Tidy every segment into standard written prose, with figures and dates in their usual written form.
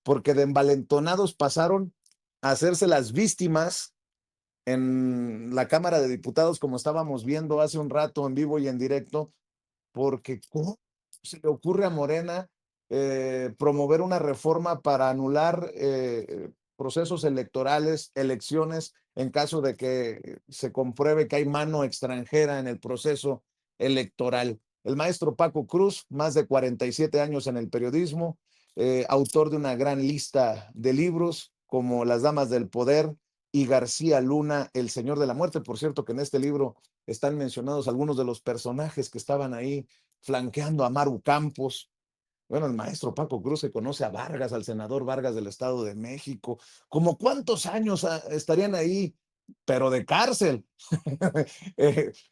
porque de envalentonados pasaron a hacerse las víctimas en la Cámara de Diputados, como estábamos viendo hace un rato en vivo y en directo, porque ¿cómo se le ocurre a Morena promover una reforma para anular procesos electorales, elecciones, en caso de que se compruebe que hay mano extranjera en el proceso electoral? El maestro Paco Cruz, más de 47 años en el periodismo, autor de una gran lista de libros como Las Damas del Poder y García Luna, El Señor de la Muerte. Por cierto, que en este libro están mencionados algunos de los personajes que estaban ahí flanqueando a Maru Campos. Bueno, el maestro Paco Cruz se conoce a Vargas, al senador Vargas del Estado de México. ¿Cómo cuántos años estarían ahí, pero de cárcel,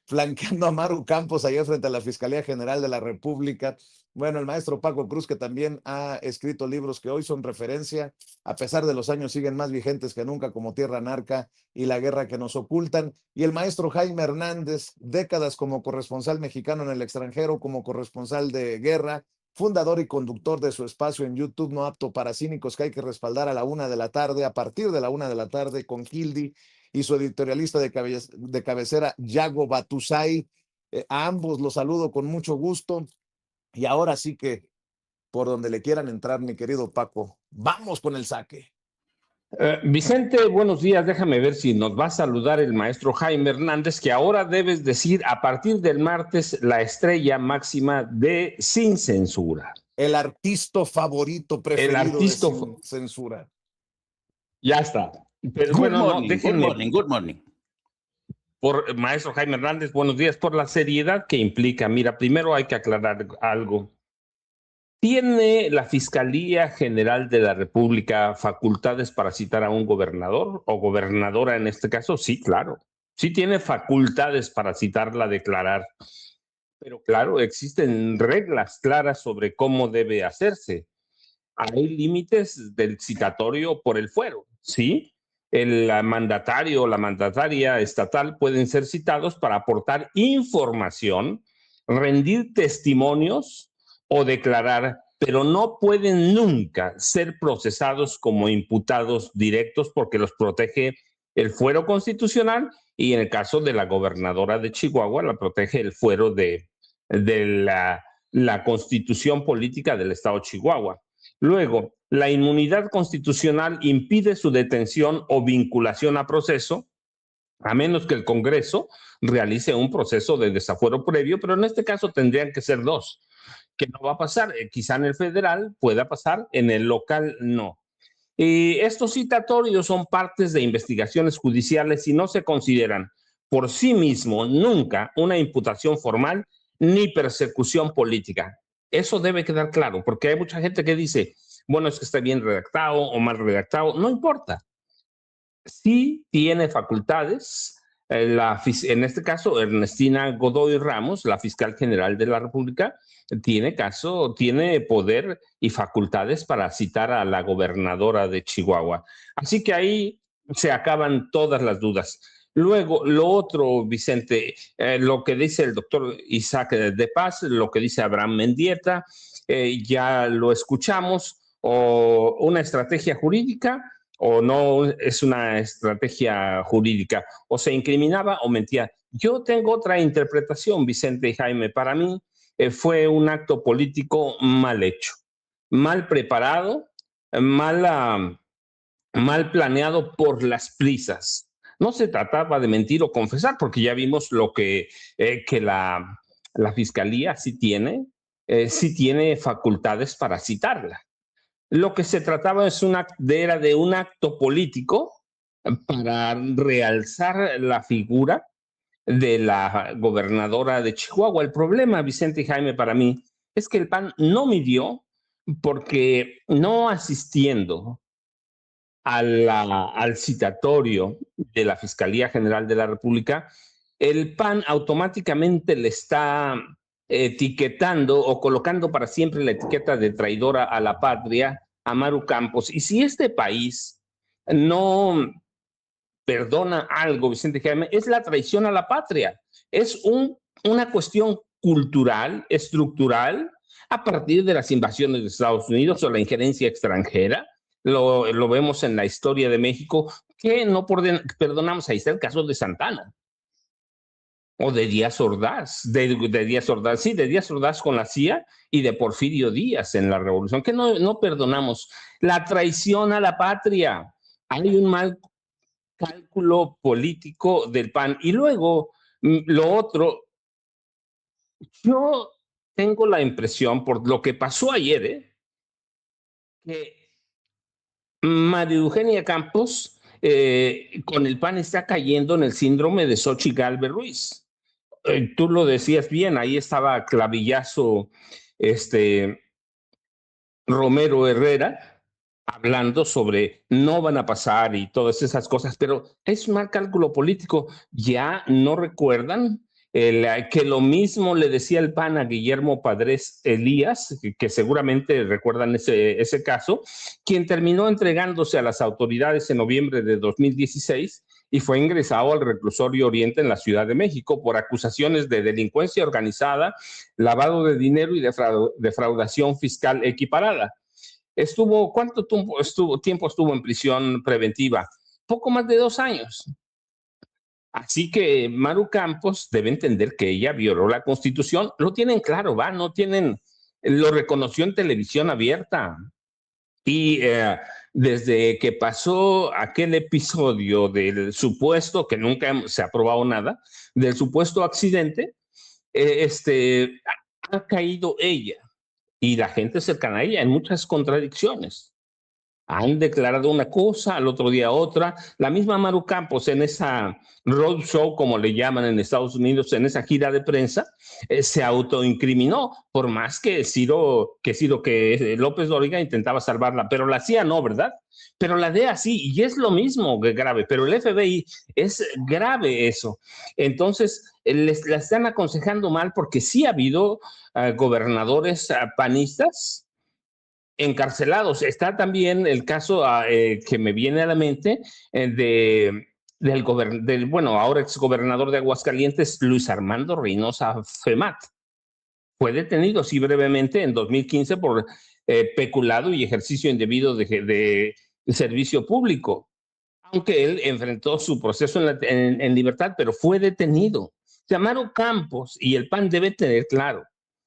flanqueando a Maru Campos allá frente a la Fiscalía General de la República? Bueno, el maestro Paco Cruz, que también ha escrito libros que hoy son referencia, a pesar de los años siguen más vigentes que nunca, como Tierra Narca y La Guerra que nos ocultan. Y el maestro Jaime Hernández, décadas como corresponsal mexicano en el extranjero, como corresponsal de guerra, fundador y conductor de su espacio en YouTube No Apto para Cínicos, que hay que respaldar a la 1 de la tarde, a partir de la 1 de la tarde, con Gildi y su editorialista de cabecera, Yago Batusay. A ambos los saludo con mucho gusto. Y ahora sí que, por donde le quieran entrar, mi querido Paco, vamos con el saque. Vicente, buenos días. Déjame ver si nos va a saludar el maestro Jaime Hernández, que ahora debes decir a partir del martes la estrella máxima de Sin Censura. El artista favorito preferido de Sin Censura. Ya está. Pero Good bueno, morning, no, déjenme. good morning. Por maestro Jaime Hernández, buenos días, por la seriedad que implica. Mira, primero hay que aclarar algo. ¿Tiene la Fiscalía General de la República facultades para citar a un gobernador o gobernadora en este caso? Sí, claro. Sí tiene facultades para citarla, declarar. Pero claro, existen reglas claras sobre cómo debe hacerse. Hay límites del citatorio por el fuero, ¿sí? El mandatario o la mandataria estatal pueden ser citados para aportar información, rendir testimonios o declarar, pero no pueden nunca ser procesados como imputados directos porque los protege el fuero constitucional y en el caso de la gobernadora de Chihuahua la protege el fuero de la constitución política del estado de Chihuahua. Luego, la inmunidad constitucional impide su detención o vinculación a proceso, a menos que el Congreso realice un proceso de desafuero previo, pero en este caso tendrían que ser dos, que no va a pasar. Quizá en el federal pueda pasar, en el local no. Y estos citatorios son partes de investigaciones judiciales y no se consideran por sí mismo nunca una imputación formal ni persecución política. Eso debe quedar claro, porque hay mucha gente que dice, bueno, es que está bien redactado o mal redactado. No importa. Sí tiene facultades, en este caso, Ernestina Godoy Ramos, la fiscal general de la República, tiene poder y facultades para citar a la gobernadora de Chihuahua. Así que ahí se acaban todas las dudas. Luego, lo otro, Vicente, lo que dice el doctor Isaac de Paz, lo que dice Abraham Mendieta, ya lo escuchamos, o una estrategia jurídica o no es una estrategia jurídica, o se incriminaba o mentía. Yo tengo otra interpretación, Vicente y Jaime. Para mí fue un acto político mal hecho, mal preparado, mal planeado por las prisas. No se trataba de mentir o confesar, porque ya vimos lo que la fiscalía sí tiene facultades para citarla. Lo que se trataba era de un acto político para realzar la figura de la gobernadora de Chihuahua. El problema, Vicente y Jaime, para mí, es que el PAN no midió, porque no asistiendo al citatorio de la Fiscalía General de la República, el PAN automáticamente le está etiquetando o colocando para siempre la etiqueta de traidora a la patria a Maru Campos. Y si este país no perdona algo, Vicente Jaime, es la traición a la patria. Es una cuestión cultural, estructural, a partir de las invasiones de Estados Unidos o la injerencia extranjera, lo vemos en la historia de México, que no perdonamos. Ahí está el caso de Santana o de Díaz Ordaz, de Díaz Ordaz, sí, de Díaz Ordaz con la CIA y de Porfirio Díaz en la Revolución, que no perdonamos. La traición a la patria. Hay un mal cálculo político del PAN. Y luego, lo otro, yo tengo la impresión, por lo que pasó ayer, que María Eugenia Campos con el PAN está cayendo en el síndrome de Xochitl Gálvez Ruiz. Tú lo decías bien, ahí estaba clavillazo Romero Herrera hablando sobre no van a pasar y todas esas cosas, pero es un mal cálculo político. Ya no recuerdan que lo mismo le decía el PAN a Guillermo Padres Elías, que seguramente recuerdan ese caso, quien terminó entregándose a las autoridades en noviembre de 2016 y fue ingresado al reclusorio Oriente en la Ciudad de México por acusaciones de delincuencia organizada, lavado de dinero y defraudación fiscal equiparada. ¿Cuánto tiempo estuvo en prisión preventiva? Poco más de 2 años. Así que Maru Campos debe entender que ella violó la Constitución. Lo tienen claro, lo reconoció en televisión abierta. Y desde que pasó aquel episodio del supuesto, que nunca se ha probado nada, del supuesto accidente, ha caído ella y la gente cercana a ella en muchas contradicciones. Han declarado una cosa, al otro día otra. La misma Maru Campos en esa roadshow, como le llaman en Estados Unidos, en esa gira de prensa, se autoincriminó, por más que López Dóriga intentaba salvarla, pero la CIA no, ¿verdad? Pero la DEA sí, y es lo mismo grave, pero el FBI es grave eso. Entonces, la están aconsejando mal porque sí ha habido gobernadores panistas encarcelados. Está también el caso que me viene a la mente del ahora exgobernador de Aguascalientes, Luis Armando Reynosa Femat. Fue detenido, sí, brevemente en 2015 por peculado y ejercicio indebido de servicio público, aunque él enfrentó su proceso en libertad, pero fue detenido. O sea, Maru Campos y el PAN debe tener claro.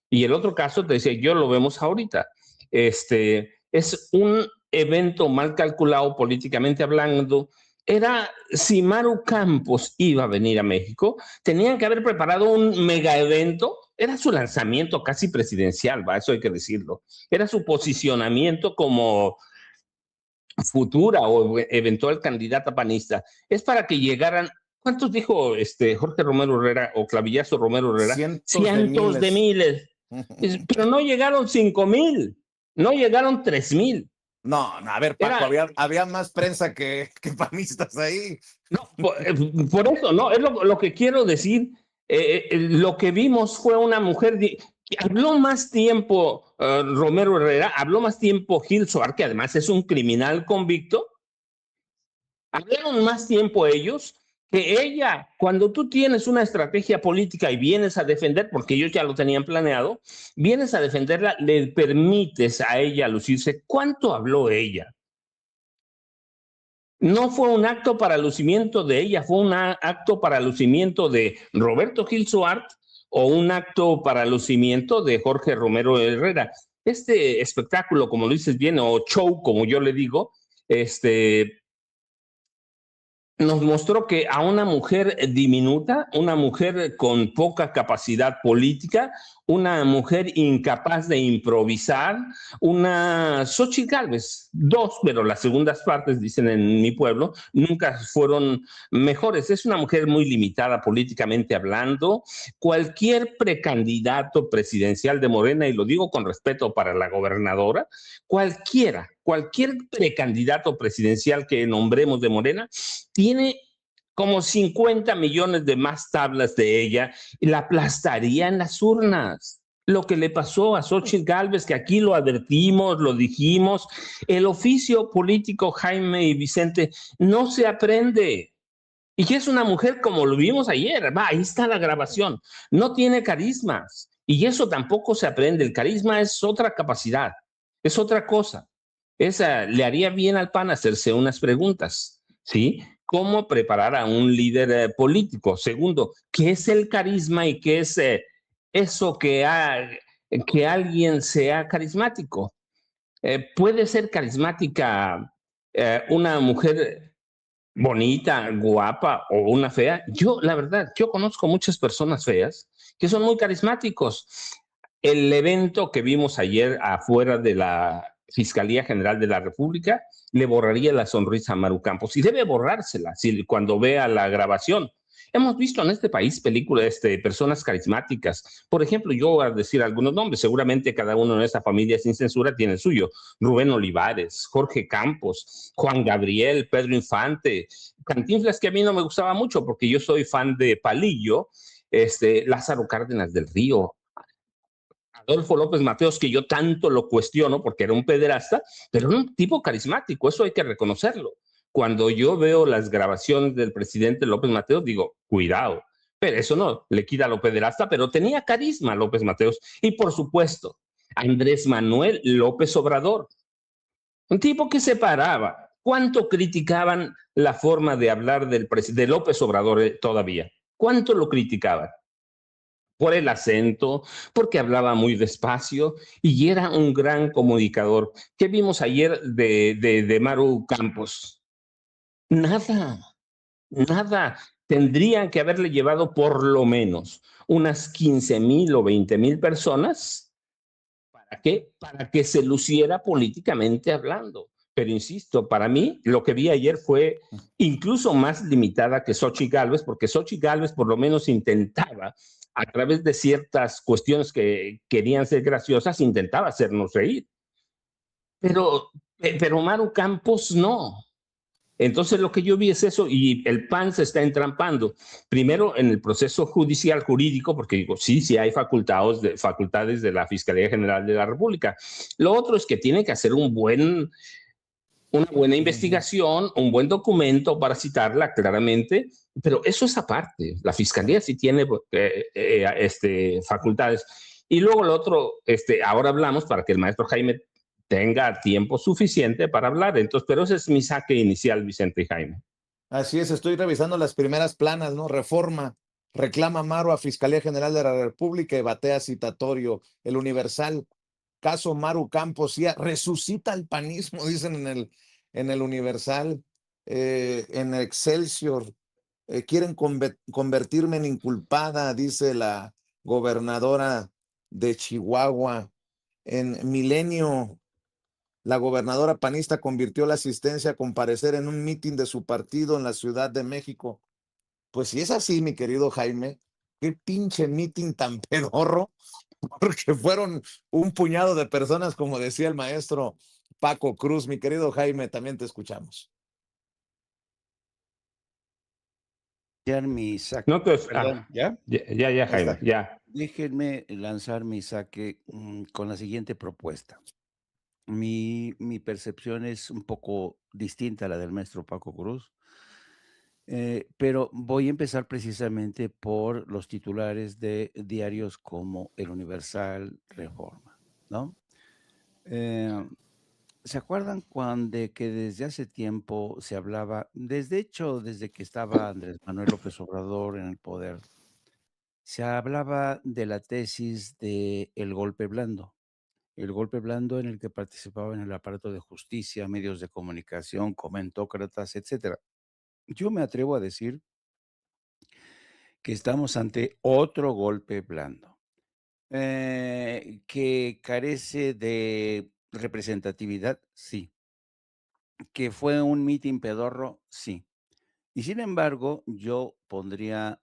Y el otro caso, te decía, yo lo vemos ahorita. Es un evento mal calculado políticamente hablando. Si Maru Campos iba a venir a México, tenían que haber preparado un mega evento. Era su lanzamiento casi presidencial, eso hay que decirlo. Era su posicionamiento como futura o eventual candidata panista. Es para que llegaran. ¿Cuántos dijo Jorge Romero Herrera o Clavillazo Romero Herrera? Cientos de miles. Pero no llegaron 5,000. No llegaron 3,000. No, a ver, Paco, había más prensa que panistas ahí. No, por eso, no, es lo que quiero decir. Lo que vimos fue una mujer que habló más tiempo Romero Herrera, habló más tiempo Gil Soar, que además es un criminal convicto. Hablaron más tiempo ellos que ella. Cuando tú tienes una estrategia política y vienes a defender, porque ellos ya lo tenían planeado, vienes a defenderla, le permites a ella lucirse. ¿Cuánto habló ella? No fue un acto para lucimiento de ella, fue un acto para lucimiento de Roberto Gil Suart o un acto para lucimiento de Jorge Romero Herrera. Este espectáculo, como lo dices bien, o show, como yo le digo, nos mostró que a una mujer diminuta, una mujer con poca capacidad política, una mujer incapaz de improvisar, una Xochitl Gálvez, 2, pero las segundas partes, dicen en mi pueblo, nunca fueron mejores. Es una mujer muy limitada políticamente hablando. Cualquier precandidato presidencial de Morena, y lo digo con respeto para la gobernadora, cualquier precandidato presidencial que nombremos de Morena, tiene como 50 millones de más tablas de ella y la aplastaría en las urnas. Lo que le pasó a Xochitl Gálvez, que aquí lo advertimos, lo dijimos, el oficio político, Jaime y Vicente, no se aprende. Y que es una mujer, como lo vimos ayer, ahí está la grabación, no tiene carismas. Y eso tampoco se aprende. El carisma es otra capacidad, es otra cosa. Esa le haría bien al PAN hacerse unas preguntas, ¿sí? ¿Cómo preparar a un líder político? Segundo, ¿qué es el carisma y qué es eso que alguien sea carismático? ¿Puede ser carismática una mujer bonita, guapa o una fea? Yo, la verdad, yo conozco muchas personas feas que son muy carismáticos. El evento que vimos ayer afuera de la Fiscalía General de la República le borraría la sonrisa a Maru Campos y debe borrársela cuando vea la grabación. Hemos visto en este país películas, personas carismáticas. Por ejemplo, yo voy a decir algunos nombres, seguramente cada uno en esta familia sin censura tiene el suyo. Rubén Olivares, Jorge Campos, Juan Gabriel, Pedro Infante, Cantinflas, que a mí no me gustaba mucho porque yo soy fan de Palillo, Lázaro Cárdenas del Río, Adolfo López Mateos, que yo tanto lo cuestiono porque era un pederasta, pero era un tipo carismático, eso hay que reconocerlo. Cuando yo veo las grabaciones del presidente López Mateos, digo, cuidado, pero eso no, le quita lo pederasta, pero tenía carisma López Mateos. Y por supuesto, Andrés Manuel López Obrador, un tipo que se paraba. ¿Cuánto criticaban la forma de hablar de López Obrador todavía? ¿Cuánto lo criticaban? Por el acento, porque hablaba muy despacio y era un gran comunicador. ¿Qué vimos ayer de Maru Campos? Nada, nada. Tendrían que haberle llevado por lo menos unas 15,000 o 20,000 personas. ¿Para qué? Para que se luciera políticamente hablando. Pero insisto, para mí lo que vi ayer fue incluso más limitada que Xochitl Gálvez, porque Xochitl Gálvez por lo menos intentaba, a través de ciertas cuestiones que querían ser graciosas, intentaba hacernos reír. Pero Maru Campos no. Entonces lo que yo vi es eso y el PAN se está entrampando. Primero en el proceso judicial jurídico, porque digo, sí, sí hay facultades de la Fiscalía General de la República. Lo otro es que tiene que hacer una buena investigación, un buen documento para citarla claramente, pero eso es aparte. La Fiscalía sí tiene facultades. Y luego lo otro, ahora hablamos para que el maestro Jaime tenga tiempo suficiente para hablar. Entonces, pero ese es mi saque inicial, Vicente y Jaime. Así es, estoy revisando las primeras planas, ¿no? Reforma, reclama Maru a Fiscalía General de la República y batea citatorio. El Universal, caso Maru Campos, ya resucita el panismo, dicen en el Universal, en Excelsior. Quieren convertirme en inculpada, dice la gobernadora de Chihuahua. En Milenio, la gobernadora panista convirtió la asistencia a comparecer en un mitin de su partido en la Ciudad de México. Pues si es así, mi querido Jaime, qué pinche mitin tan pedorro, porque fueron un puñado de personas, como decía el maestro Paco Cruz. Mi querido Jaime, también te escuchamos. Mi saque, No te, perdón, ¿ya? ya, Ahí Jaime, está. ya. Déjenme lanzar mi saque con la siguiente propuesta. Mi percepción es un poco distinta a la del maestro Paco Cruz, pero voy a empezar precisamente por los titulares de diarios como El Universal, Reforma, ¿no? Eh, ¿Se acuerdan cuando que desde hace tiempo se hablaba, desde que estaba Andrés Manuel López Obrador en el poder, se hablaba de la tesis de el golpe blando en el que participaban el aparato de justicia, medios de comunicación, comentócratas, etcétera? Yo me atrevo a decir que estamos ante otro golpe blando, que carece de representatividad, sí, que fue un mitin pedorro, sí. Y sin embargo, yo pondría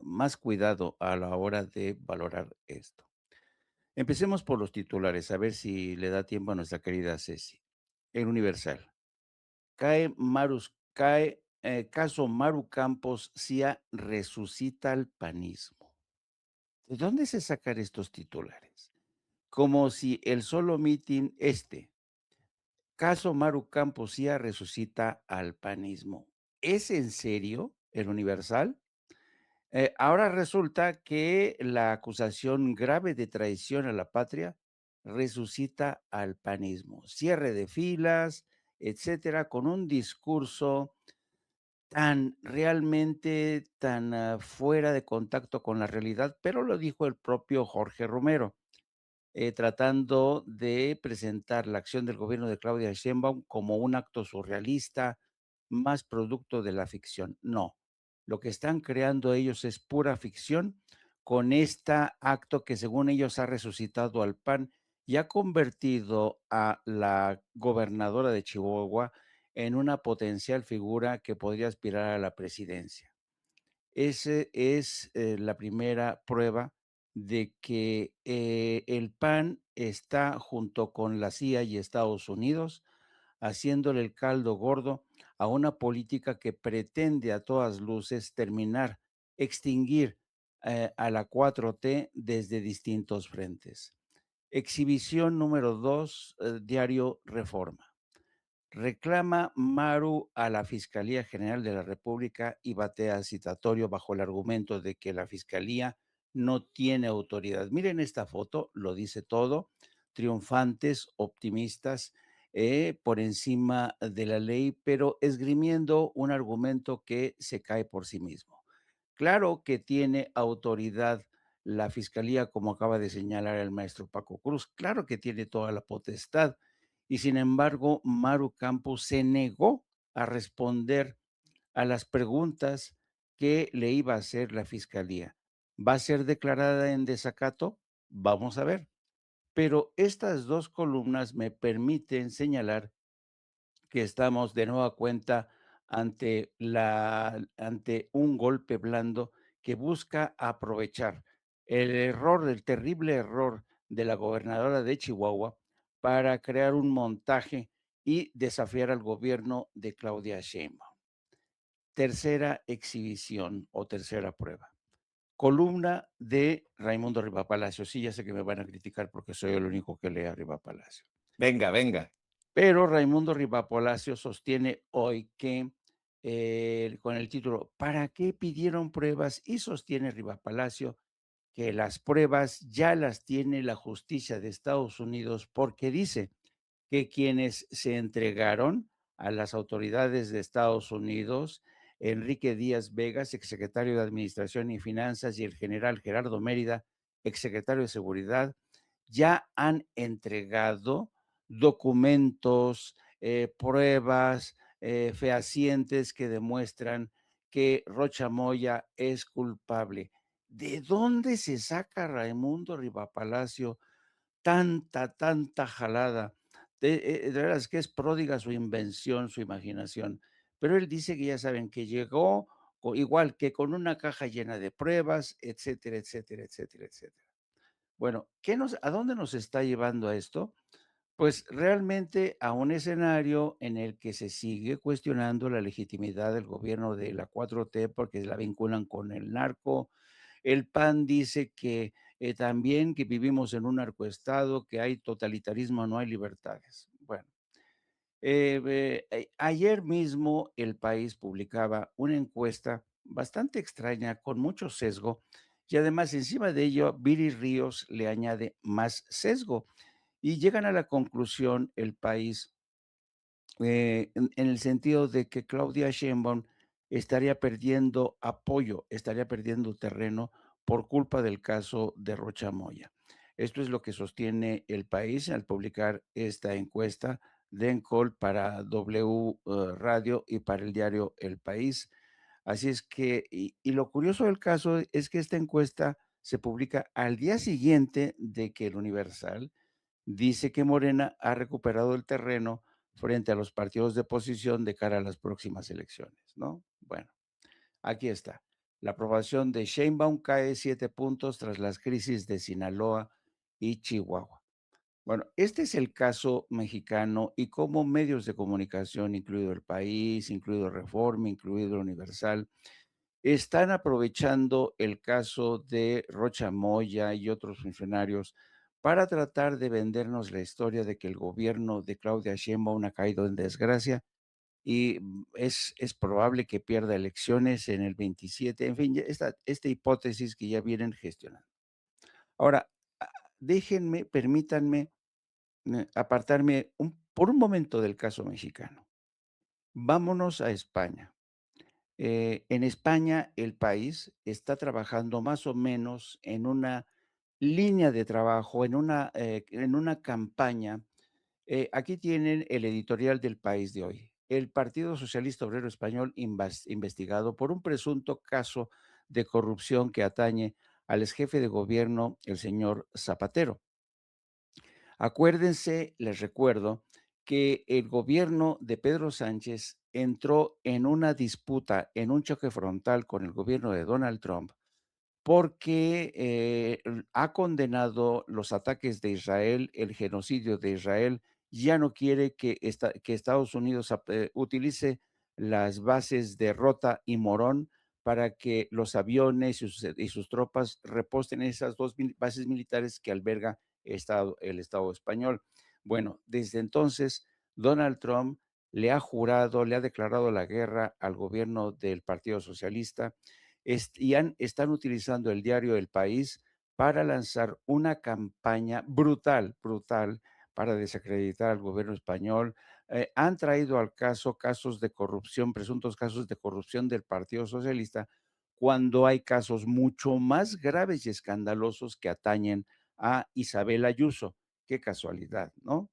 más cuidado a la hora de valorar esto. Empecemos por los titulares, a ver si le da tiempo a nuestra querida Ceci. El Universal. Caso Maru Campos, CIA resucita al panismo. ¿De dónde se sacan estos titulares? Como si el solo mitin caso Maru Campos, CIA resucita al panismo. ¿Es en serio el Universal? Ahora resulta que la acusación grave de traición a la patria resucita al panismo. Cierre de filas, etcétera, con un discurso tan realmente tan fuera de contacto con la realidad, pero lo dijo el propio Jorge Romero, tratando de presentar la acción del gobierno de Claudia Sheinbaum como un acto surrealista, más producto de la ficción. No, lo que están creando ellos es pura ficción con este acto que según ellos ha resucitado al PAN y ha convertido a la gobernadora de Chihuahua en una potencial figura que podría aspirar a la presidencia. Ese es, la primera prueba de que, el PAN está junto con la CIA y Estados Unidos haciéndole el caldo gordo a una política que pretende a todas luces terminar, extinguir, a la 4T desde distintos frentes. Exhibición número 2, diario Reforma. Reclama Maru a la Fiscalía General de la República y batea citatorio bajo el argumento de que la Fiscalía no tiene autoridad. Miren esta foto, lo dice todo, triunfantes, optimistas, por encima de la ley, pero esgrimiendo un argumento que se cae por sí mismo. Claro que tiene autoridad la Fiscalía, como acaba de señalar el maestro Paco Cruz, claro que tiene toda la potestad, y sin embargo, Maru Campos se negó a responder a las preguntas que le iba a hacer la Fiscalía. ¿Va a ser declarada en desacato? Vamos a ver. Pero estas 2 columnas me permiten señalar que estamos de nueva cuenta ante un golpe blando que busca aprovechar el terrible error de la gobernadora de Chihuahua para crear un montaje y desafiar al gobierno de Claudia Sheinbaum. Tercera exhibición o tercera prueba. Columna de Raimundo Rivapalacio. Sí, ya sé que me van a criticar porque soy el único que lee a Rivapalacio. Venga, venga. Pero Raimundo Rivapalacio sostiene hoy que, con el título ¿Para qué pidieron pruebas? Y sostiene Rivapalacio que las pruebas ya las tiene la justicia de Estados Unidos, porque dice que quienes se entregaron a las autoridades de Estados Unidos, Enrique Díaz Vegas, exsecretario de Administración y Finanzas, y el general Gerardo Mérida, exsecretario de Seguridad, ya han entregado documentos, pruebas, fehacientes que demuestran que Rocha Moya es culpable. ¿De dónde se saca Raimundo Rivapalacio tanta jalada? De veras que es pródiga su invención, su imaginación. Pero él dice que ya saben que llegó igual que con una caja llena de pruebas, etcétera, etcétera, etcétera, etcétera. Bueno, ¿a dónde nos está llevando a esto? Pues realmente a un escenario en el que se sigue cuestionando la legitimidad del gobierno de la 4T porque la vinculan con el narco. El PAN dice que también que vivimos en un narcoestado, que hay totalitarismo, no hay libertades. Bueno, ayer mismo El País publicaba una encuesta bastante extraña, con mucho sesgo, y además encima de ello, Viri Ríos le añade más sesgo. Y llegan a la conclusión El País, en el sentido de que Claudia Sheinbaum estaría perdiendo apoyo, estaría perdiendo terreno por culpa del caso de Rocha Moya. Esto es lo que sostiene El País al publicar esta encuesta de Encol para W Radio y para el diario El País. Así es que, y lo curioso del caso es que esta encuesta se publica al día siguiente de que el Universal dice que Morena ha recuperado el terreno frente a los partidos de oposición de cara a las próximas elecciones, ¿no? Bueno, aquí está. La aprobación de Sheinbaum cae 7 puntos tras las crisis de Sinaloa y Chihuahua. Bueno, este es el caso mexicano y cómo medios de comunicación, incluido El País, incluido Reforma, incluido Universal, están aprovechando el caso de Rocha Moya y otros funcionarios para tratar de vendernos la historia de que el gobierno de Claudia Sheinbaum ha caído en desgracia y es probable que pierda elecciones en el 27, en fin, esta hipótesis que ya vienen gestionando. Ahora, déjenme, permítanme apartarme por un momento del caso mexicano. Vámonos a España. En España, el país está trabajando más o menos en una línea de trabajo, en una campaña. Aquí tienen el editorial del País de hoy. El Partido Socialista Obrero Español investigado por un presunto caso de corrupción que atañe al exjefe de gobierno, el señor Zapatero. Acuérdense, les recuerdo, que el gobierno de Pedro Sánchez entró en una disputa, en un choque frontal con el gobierno de Donald Trump, porque ha condenado los ataques de Israel, el genocidio de Israel, ya no quiere que Estados Unidos utilice las bases de Rota y Morón para que los aviones y sus tropas reposten en esas dos bases militares que alberga el Estado español. Bueno, desde entonces, Donald Trump le ha jurado, le ha declarado la guerra al gobierno del Partido Socialista están utilizando el diario El País para lanzar una campaña brutal, brutal, para desacreditar al gobierno español. Han traído al casos de corrupción, presuntos casos de corrupción del Partido Socialista, cuando hay casos mucho más graves y escandalosos que atañen a Isabel Ayuso. Qué casualidad, ¿no?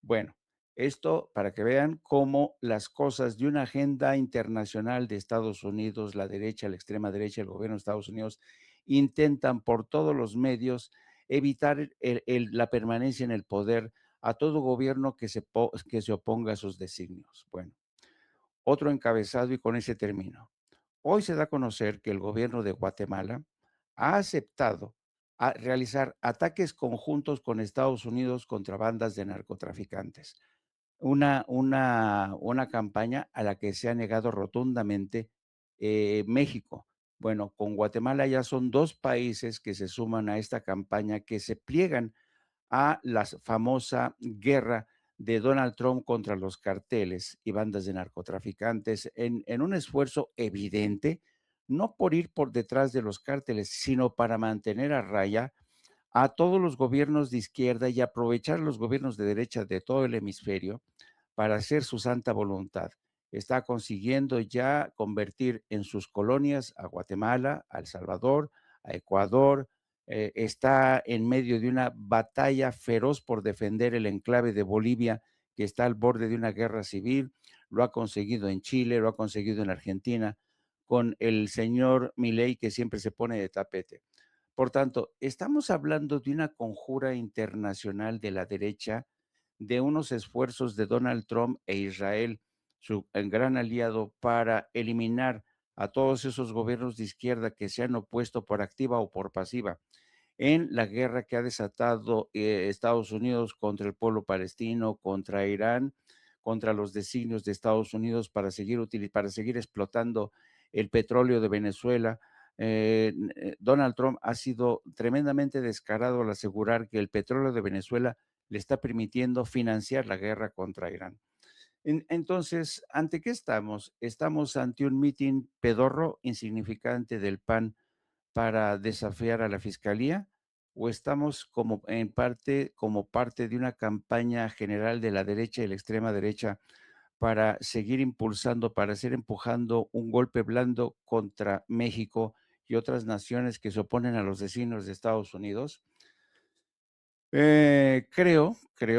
Bueno, esto para que vean cómo las cosas de una agenda internacional de Estados Unidos, la derecha, la extrema derecha, el gobierno de Estados Unidos, intentan por todos los medios evitar la permanencia en el poder a todo gobierno que se oponga a sus designios. Bueno, otro encabezado y con ese termino. Hoy se da a conocer que el gobierno de Guatemala ha aceptado realizar ataques conjuntos con Estados Unidos contra bandas de narcotraficantes. Una campaña a la que se ha negado rotundamente México. Bueno, con Guatemala ya son 2 países que se suman a esta campaña, que se pliegan a la famosa guerra de Donald Trump contra los carteles y bandas de narcotraficantes en un esfuerzo evidente, no por ir por detrás de los cárteles, sino para mantener a raya a todos los gobiernos de izquierda y aprovechar los gobiernos de derecha de todo el hemisferio para hacer su santa voluntad. Está consiguiendo ya convertir en sus colonias a Guatemala, a El Salvador, a Ecuador. Está en medio de una batalla feroz por defender el enclave de Bolivia, que está al borde de una guerra civil. Lo ha conseguido en Chile, lo ha conseguido en Argentina, con el señor Milei, que siempre se pone de tapete. Por tanto, estamos hablando de una conjura internacional de la derecha, de unos esfuerzos de Donald Trump e Israel, su gran aliado, para eliminar a todos esos gobiernos de izquierda que se han opuesto por activa o por pasiva en la guerra que ha desatado Estados Unidos contra el pueblo palestino, contra Irán, contra los designios de Estados Unidos para seguir explotando el petróleo de Venezuela. Donald Trump ha sido tremendamente descarado al asegurar que el petróleo de Venezuela le está permitiendo financiar la guerra contra Irán. Entonces, ¿ante qué estamos? Estamos ante un mitin pedorro, insignificante del PAN para desafiar a la fiscalía, o estamos como parte de una campaña general de la derecha y la extrema derecha para seguir impulsando, para seguir empujando un golpe blando contra México y otras naciones que se oponen a los designios de Estados Unidos? Creo,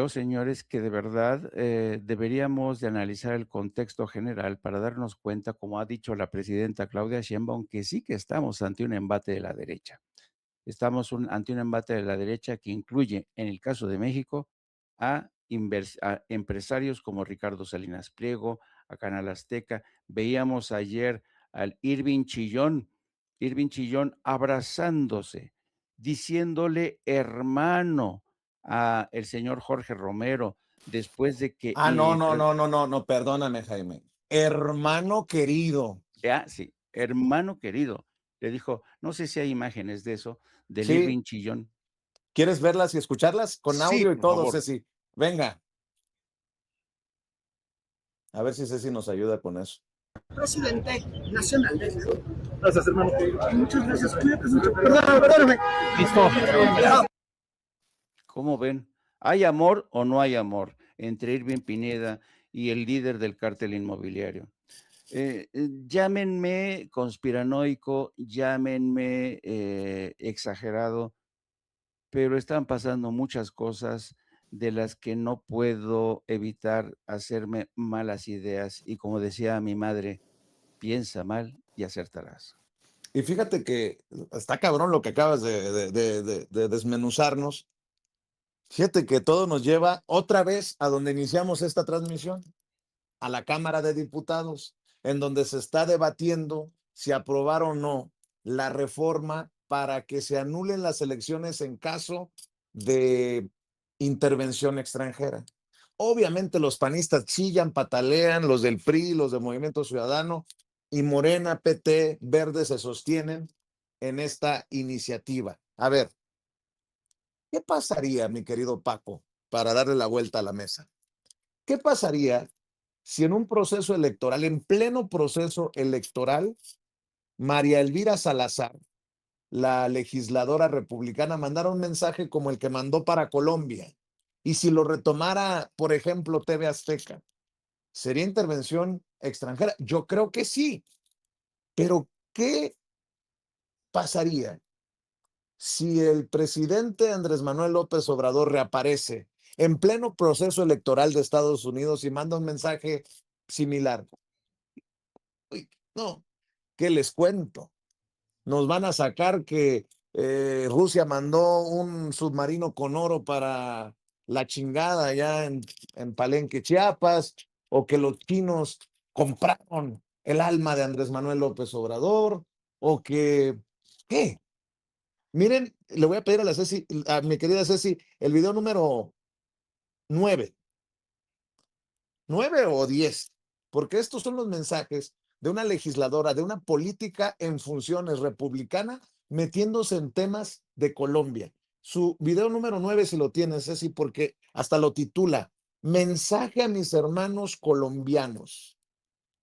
señores, que de verdad deberíamos de analizar el contexto general para darnos cuenta, como ha dicho la presidenta Claudia Sheinbaum, que sí que estamos ante un embate de la derecha. Estamos ante un embate de la derecha que incluye, en el caso de México, a empresarios como Ricardo Salinas Pliego, a Canal Azteca. Veíamos ayer al Irving Chillón abrazándose, diciéndole hermano a el señor Jorge Romero, después de que... No, perdóname, Jaime. Hermano querido. Sí, hermano querido. Le dijo, no sé si hay imágenes de eso, del Sí. Irving Chillón. ¿Quieres verlas y escucharlas? Con Sí, audio y por todo, favor. Ceci. Venga. A ver si Ceci nos ayuda con eso. Presidente nacional del Perú. Gracias, hermano. Muchas gracias. Cuídate mucho. Perdóname. Listo. ¿Cómo ven? ¿Hay amor o no hay amor entre Irving Pineda y el líder del cártel inmobiliario? Llámenme conspiranoico, llámenme exagerado, pero están pasando muchas cosas de las que no puedo evitar hacerme malas ideas. Y como decía mi madre, piensa mal y acertarás. Y fíjate que está cabrón lo que acabas de desmenuzarnos. Fíjate que todo nos lleva otra vez a donde iniciamos esta transmisión, a la Cámara de Diputados, en donde se está debatiendo si aprobar o no la reforma para que se anulen las elecciones en caso de intervención extranjera. Obviamente los panistas chillan, patalean, los del PRI, los del Movimiento Ciudadano y Morena, PT, Verde se sostienen en esta iniciativa. A ver, ¿qué pasaría, mi querido Paco, para darle la vuelta a la mesa? ¿Qué pasaría si en un proceso electoral, en pleno proceso electoral, María Elvira Salazar, la legisladora republicana, mandara un mensaje como el que mandó para Colombia? Y si lo retomara, por ejemplo, TV Azteca, ¿sería intervención extranjera? Yo creo que sí, pero ¿qué pasaría si el presidente Andrés Manuel López Obrador reaparece en pleno proceso electoral de Estados Unidos y manda un mensaje similar? Uy, no, ¿qué les cuento? Nos van a sacar que Rusia mandó un submarino con oro para la chingada allá en Palenque, Chiapas, o que los chinos compraron el alma de Andrés Manuel López Obrador, o que, ¿qué? Miren, le voy a pedir a la Ceci, a mi querida Ceci, el video número 9. 9 o 10, porque estos son los mensajes de una legisladora, de una política en funciones republicana, metiéndose en temas de Colombia. Su video número 9, si lo tienes, Ceci, porque hasta lo titula Mensaje a mis hermanos colombianos.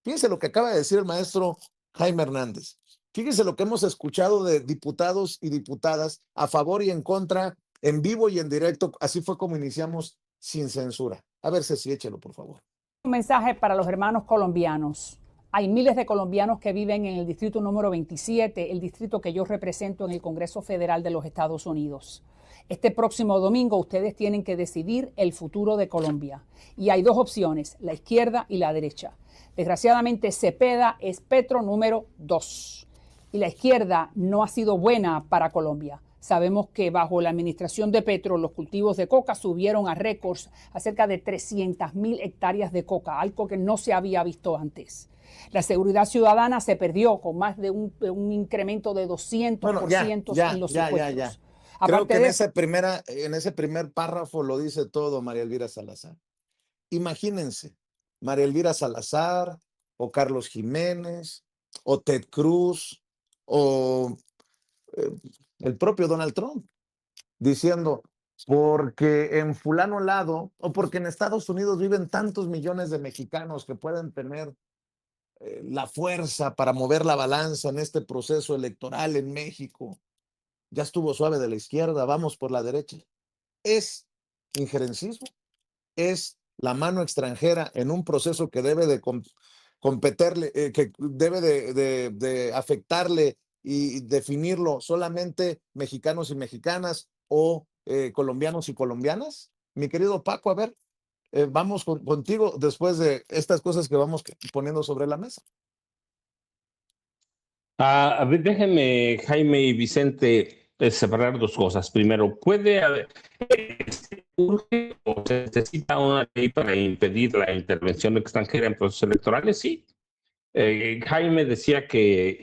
Fíjense lo que acaba de decir el maestro Jaime Hernández. Fíjense lo que hemos escuchado de diputados y diputadas a favor y en contra, en vivo y en directo. Así fue como iniciamos sin censura. A ver, Ceci, échelo, por favor. Un mensaje para los hermanos colombianos. Hay miles de colombianos que viven en el distrito número 27, el distrito que yo represento en el Congreso Federal de los Estados Unidos. Este próximo domingo ustedes tienen que decidir el futuro de Colombia. Y hay dos opciones, la izquierda y la derecha. Desgraciadamente, Cepeda es Petro número 2. Y la izquierda no ha sido buena para Colombia. Sabemos que bajo la administración de Petro, los cultivos de coca subieron a récords a cerca de 300,000 hectáreas de coca, algo que no se había visto antes. La seguridad ciudadana se perdió con más de un incremento de 200% en los secuestros. Creo que en ese primer párrafo lo dice todo María Elvira Salazar. Imagínense, María Elvira Salazar, o Carlos Jiménez, o Ted Cruz, o el propio Donald Trump, diciendo, porque en fulano lado, o porque en Estados Unidos viven tantos millones de mexicanos que pueden tener la fuerza para mover la balanza en este proceso electoral en México. Ya estuvo suave de la izquierda, vamos por la derecha. Es injerencismo, es la mano extranjera en un proceso que debe de competirle, que debe de afectarle y definirlo solamente mexicanos y mexicanas o colombianos y colombianas. Mi querido Paco, a ver, vamos contigo después de estas cosas que vamos poniendo sobre la mesa. A ver, déjenme, Jaime y Vicente, separar dos cosas. Primero, ¿puede haber, urge o se necesita una ley para impedir la intervención extranjera en procesos electorales? Sí. Jaime decía que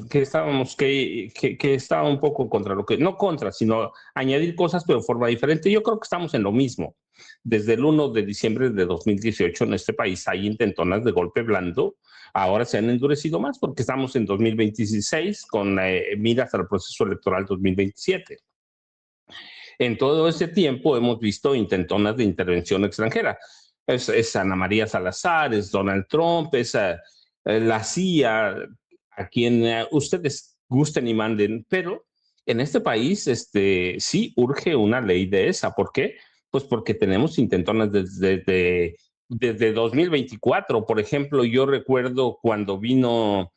que estaba un poco contra lo que, no contra, sino añadir cosas, pero de forma diferente. Yo creo que estamos en lo mismo. Desde el 1 de diciembre de 2018 en este país hay intentonas de golpe blando. Ahora se han endurecido más porque estamos en 2026 con miras al proceso electoral 2027. En todo ese tiempo hemos visto intentonas de intervención extranjera. Es Ana María Salazar, es Donald Trump, es la CIA, a quien ustedes gusten y manden, pero en este país sí urge una ley de esa. ¿Por qué? Pues porque tenemos intentonas desde 2024. Por ejemplo, yo recuerdo cuando vino,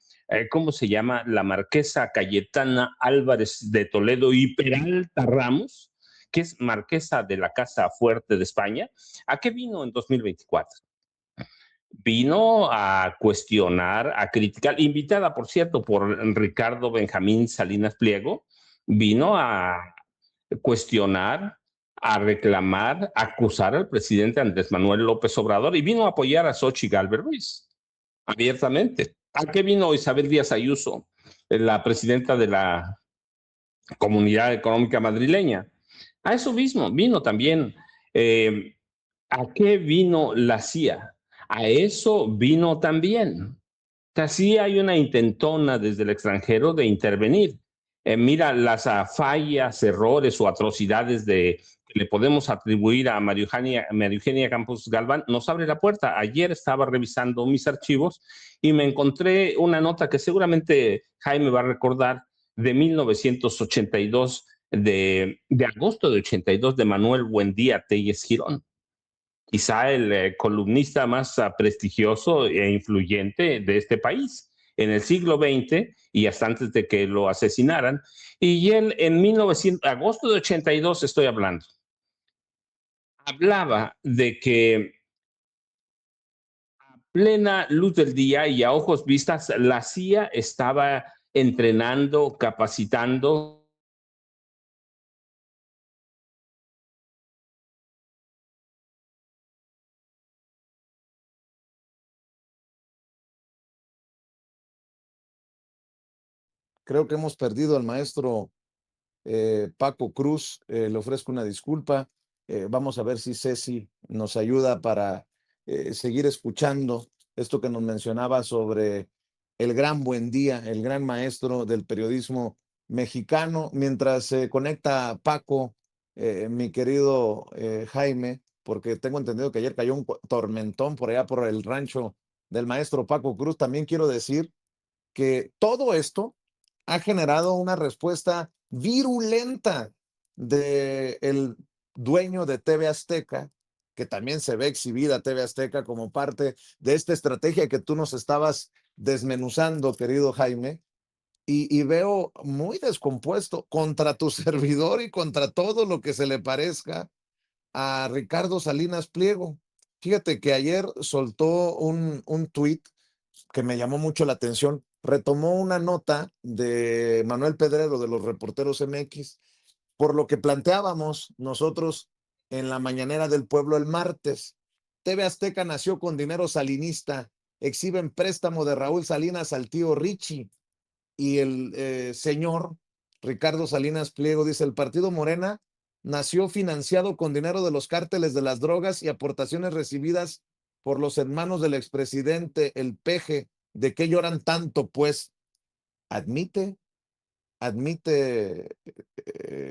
¿cómo se llama? La marquesa Cayetana Álvarez de Toledo y Peralta Ramos, que es marquesa de la Casa Fuerte de España. ¿A qué vino en 2024? Vino a cuestionar, a criticar, invitada, por cierto, por Ricardo Benjamín Salinas Pliego, vino a cuestionar, a reclamar, a acusar al presidente Andrés Manuel López Obrador y vino a apoyar a Xochitl Gálvez Ruiz abiertamente. ¿A qué vino Isabel Díaz Ayuso, la presidenta de la Comunidad Económica Madrileña? A eso mismo vino también. Eh, ¿A qué vino la CIA? A eso vino también. O sea, sí hay una intentona desde el extranjero de intervenir. Mira, las fallas, errores o atrocidades que le podemos atribuir a María Eugenia Campos Galván nos abre la puerta. Ayer estaba revisando mis archivos y me encontré una nota que seguramente Jaime va a recordar de 1982, de agosto de 82, de Manuel Buendía Telles Girón, quizá el columnista más prestigioso e influyente de este país en el siglo XX y hasta antes de que lo asesinaran. Y él en 1900, agosto de 82 estoy hablando, hablaba de que a plena luz del día y a ojos vistas la CIA estaba entrenando, capacitando. Creo que hemos perdido al maestro Paco Cruz. Le ofrezco una disculpa. Vamos a ver si Ceci nos ayuda para seguir escuchando esto que nos mencionaba sobre el gran Buendía, el gran maestro del periodismo mexicano. Mientras se conecta Paco, mi querido Jaime, porque tengo entendido que ayer cayó un tormentón por allá por el rancho del maestro Paco Cruz. También quiero decir que todo esto ha generado una respuesta virulenta del dueño de TV Azteca, que también se ve exhibida TV Azteca como parte de esta estrategia que tú nos estabas desmenuzando, querido Jaime, y veo muy descompuesto contra tu servidor y contra todo lo que se le parezca a Ricardo Salinas Pliego. Fíjate que ayer soltó un tuit que me llamó mucho la atención. Retomó una nota de Manuel Pedrero de los Reporteros MX, por lo que planteábamos nosotros en la mañanera del pueblo el martes. TV Azteca nació con dinero salinista, exhiben préstamo de Raúl Salinas al tío Richie, y el señor Ricardo Salinas Pliego dice: el partido Morena nació financiado con dinero de los cárteles de las drogas y aportaciones recibidas por los hermanos del expresidente, el Peje. ¿De qué lloran tanto? Pues admite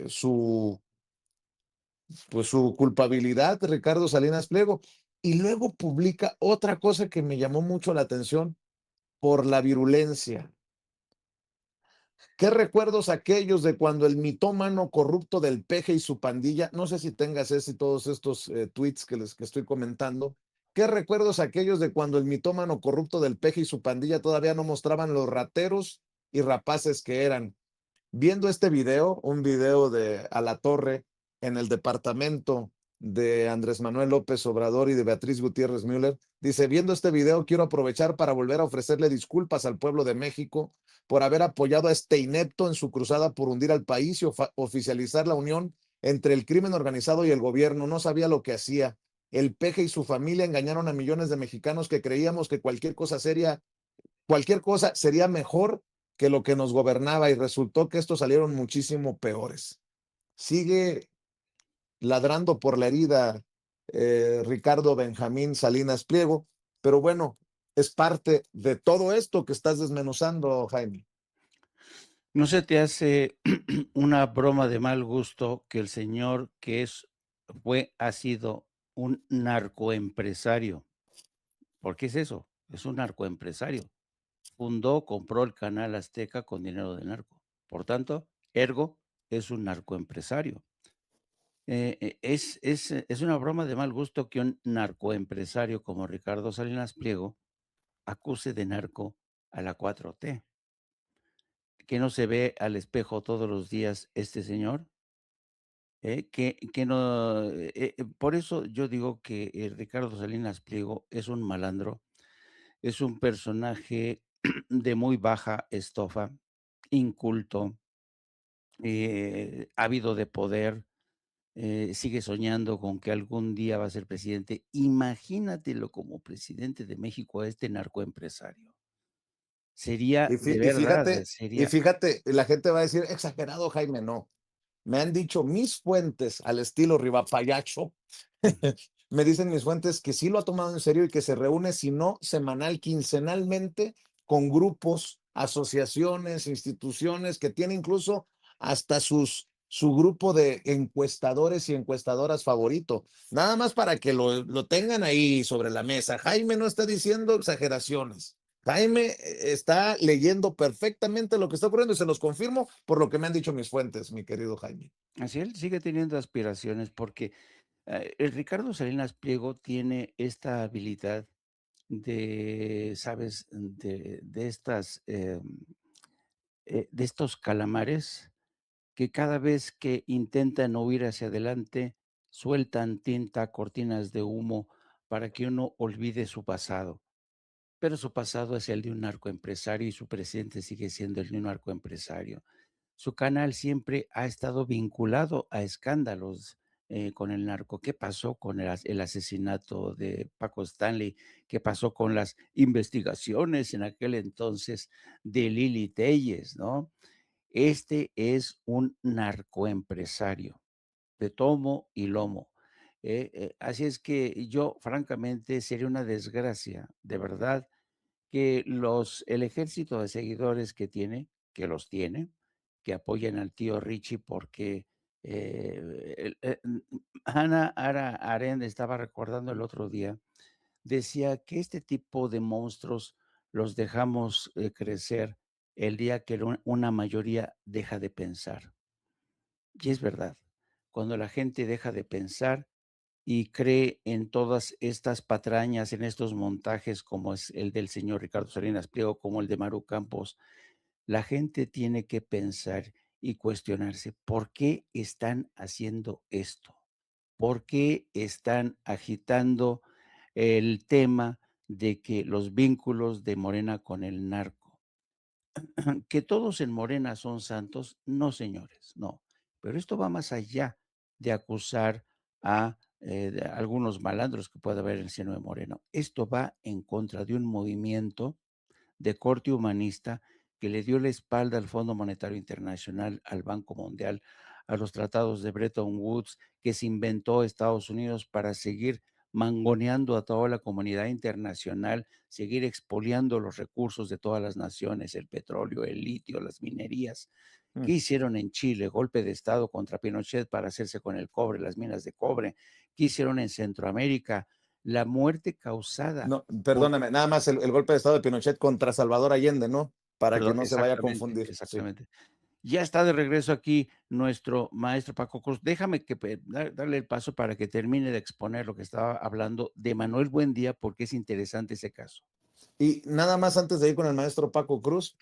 su, pues, su culpabilidad, Ricardo Salinas Pliego. Y luego publica otra cosa que me llamó mucho la atención por la virulencia. ¿Qué recuerdos aquellos de cuando el mitómano corrupto del Peje y su pandilla? No sé si tengas ese y todos estos tweets que estoy comentando. ¿Qué recuerdos aquellos de cuando el mitómano corrupto del Peje y su pandilla todavía no mostraban los rateros y rapaces que eran? Viendo este video, un video de Alatorre en el departamento de Andrés Manuel López Obrador y de Beatriz Gutiérrez Müller, dice: viendo este video quiero aprovechar para volver a ofrecerle disculpas al pueblo de México por haber apoyado a este inepto en su cruzada por hundir al país y oficializar la unión entre el crimen organizado y el gobierno. No sabía lo que hacía. El Peje y su familia engañaron a millones de mexicanos que creíamos que cualquier cosa sería mejor que lo que nos gobernaba, y resultó que estos salieron muchísimo peores. Sigue ladrando por la herida Ricardo Benjamín Salinas Pliego, pero bueno, es parte de todo esto que estás desmenuzando, Jaime. ¿No se te hace una broma de mal gusto que el señor ha sido un narcoempresario? ¿Por qué es eso? Es un narcoempresario. Compró el canal Azteca con dinero de narco. Por tanto, ergo, es un narcoempresario. Es una broma de mal gusto que un narcoempresario como Ricardo Salinas Pliego acuse de narco a la 4T. ¿Que no se ve al espejo todos los días este señor? Que no, por eso yo digo que Ricardo Salinas Pliego es un malandro, es un personaje de muy baja estofa, inculto, ávido de poder, sigue soñando con que algún día va a ser presidente. Imagínatelo como presidente de México a este narcoempresario. Sería Y, de y verdad, fíjate, y sería fíjate, la gente va a decir, exagerado, Jaime, no. Me han dicho mis fuentes al estilo Rivapayacho, me dicen mis fuentes que sí lo ha tomado en serio y que se reúne, si no semanal, quincenalmente, con grupos, asociaciones, instituciones, que tiene incluso hasta su grupo de encuestadores y encuestadoras favorito. Nada más para que lo tengan ahí sobre la mesa. Jaime no está diciendo exageraciones. Jaime está leyendo perfectamente lo que está ocurriendo y se los confirmo por lo que me han dicho mis fuentes, mi querido Jaime. así él sigue teniendo aspiraciones porque el Ricardo Salinas Pliego tiene esta habilidad de, ¿sabes? De estas, de estos calamares que cada vez que intentan huir hacia adelante, sueltan tinta, cortinas de humo para que uno olvide su pasado. Pero su pasado es el de un narcoempresario y su presidente sigue siendo el de un narcoempresario. Su canal siempre ha estado vinculado a escándalos con el narco. ¿Qué pasó con el asesinato de Paco Stanley? ¿Qué pasó con las investigaciones en aquel entonces de Lili Telles, no? Este es un narcoempresario de tomo y lomo. Así es que yo, francamente, sería una desgracia, de verdad, que el ejército de seguidores que tiene, que los tiene, que apoyan al tío Richie porque Hannah Arendt estaba recordando el otro día, decía que este tipo de monstruos los dejamos crecer el día que una mayoría deja de pensar. Y es verdad, cuando la gente deja de pensar y cree en todas estas patrañas, en estos montajes como es el del señor Ricardo Salinas Pliego, como el de Maru Campos, la gente tiene que pensar y cuestionarse, ¿por qué están haciendo esto? ¿Por qué están agitando el tema de que los vínculos de Morena con el narco? ¿Que todos en Morena son santos? No, señores, no. Pero esto va más allá de acusar a de algunos malandros que puede haber en el seno de Morena. Esto va en contra de un movimiento de corte humanista que le dio la espalda al Fondo Monetario Internacional, al Banco Mundial, a los tratados de Bretton Woods, que se inventó Estados Unidos para seguir mangoneando a toda la comunidad internacional, seguir expoliando los recursos de todas las naciones, el petróleo, el litio, las minerías. ¿Qué hicieron en Chile? Golpe de Estado contra Pinochet para hacerse con el cobre, las minas de cobre. ¿Qué hicieron en Centroamérica? La muerte causada No, por perdóname, nada más el golpe de estado de Pinochet contra Salvador Allende, ¿no? Para que Perdón, no se vaya a exactamente, confundir. Sí. exactamente. Ya está de regreso aquí nuestro maestro Paco Cruz. Déjame que darle el paso para que termine de exponer lo que estaba hablando de Manuel Buendía, porque es interesante ese caso. Y nada más antes de ir con el maestro Paco Cruz,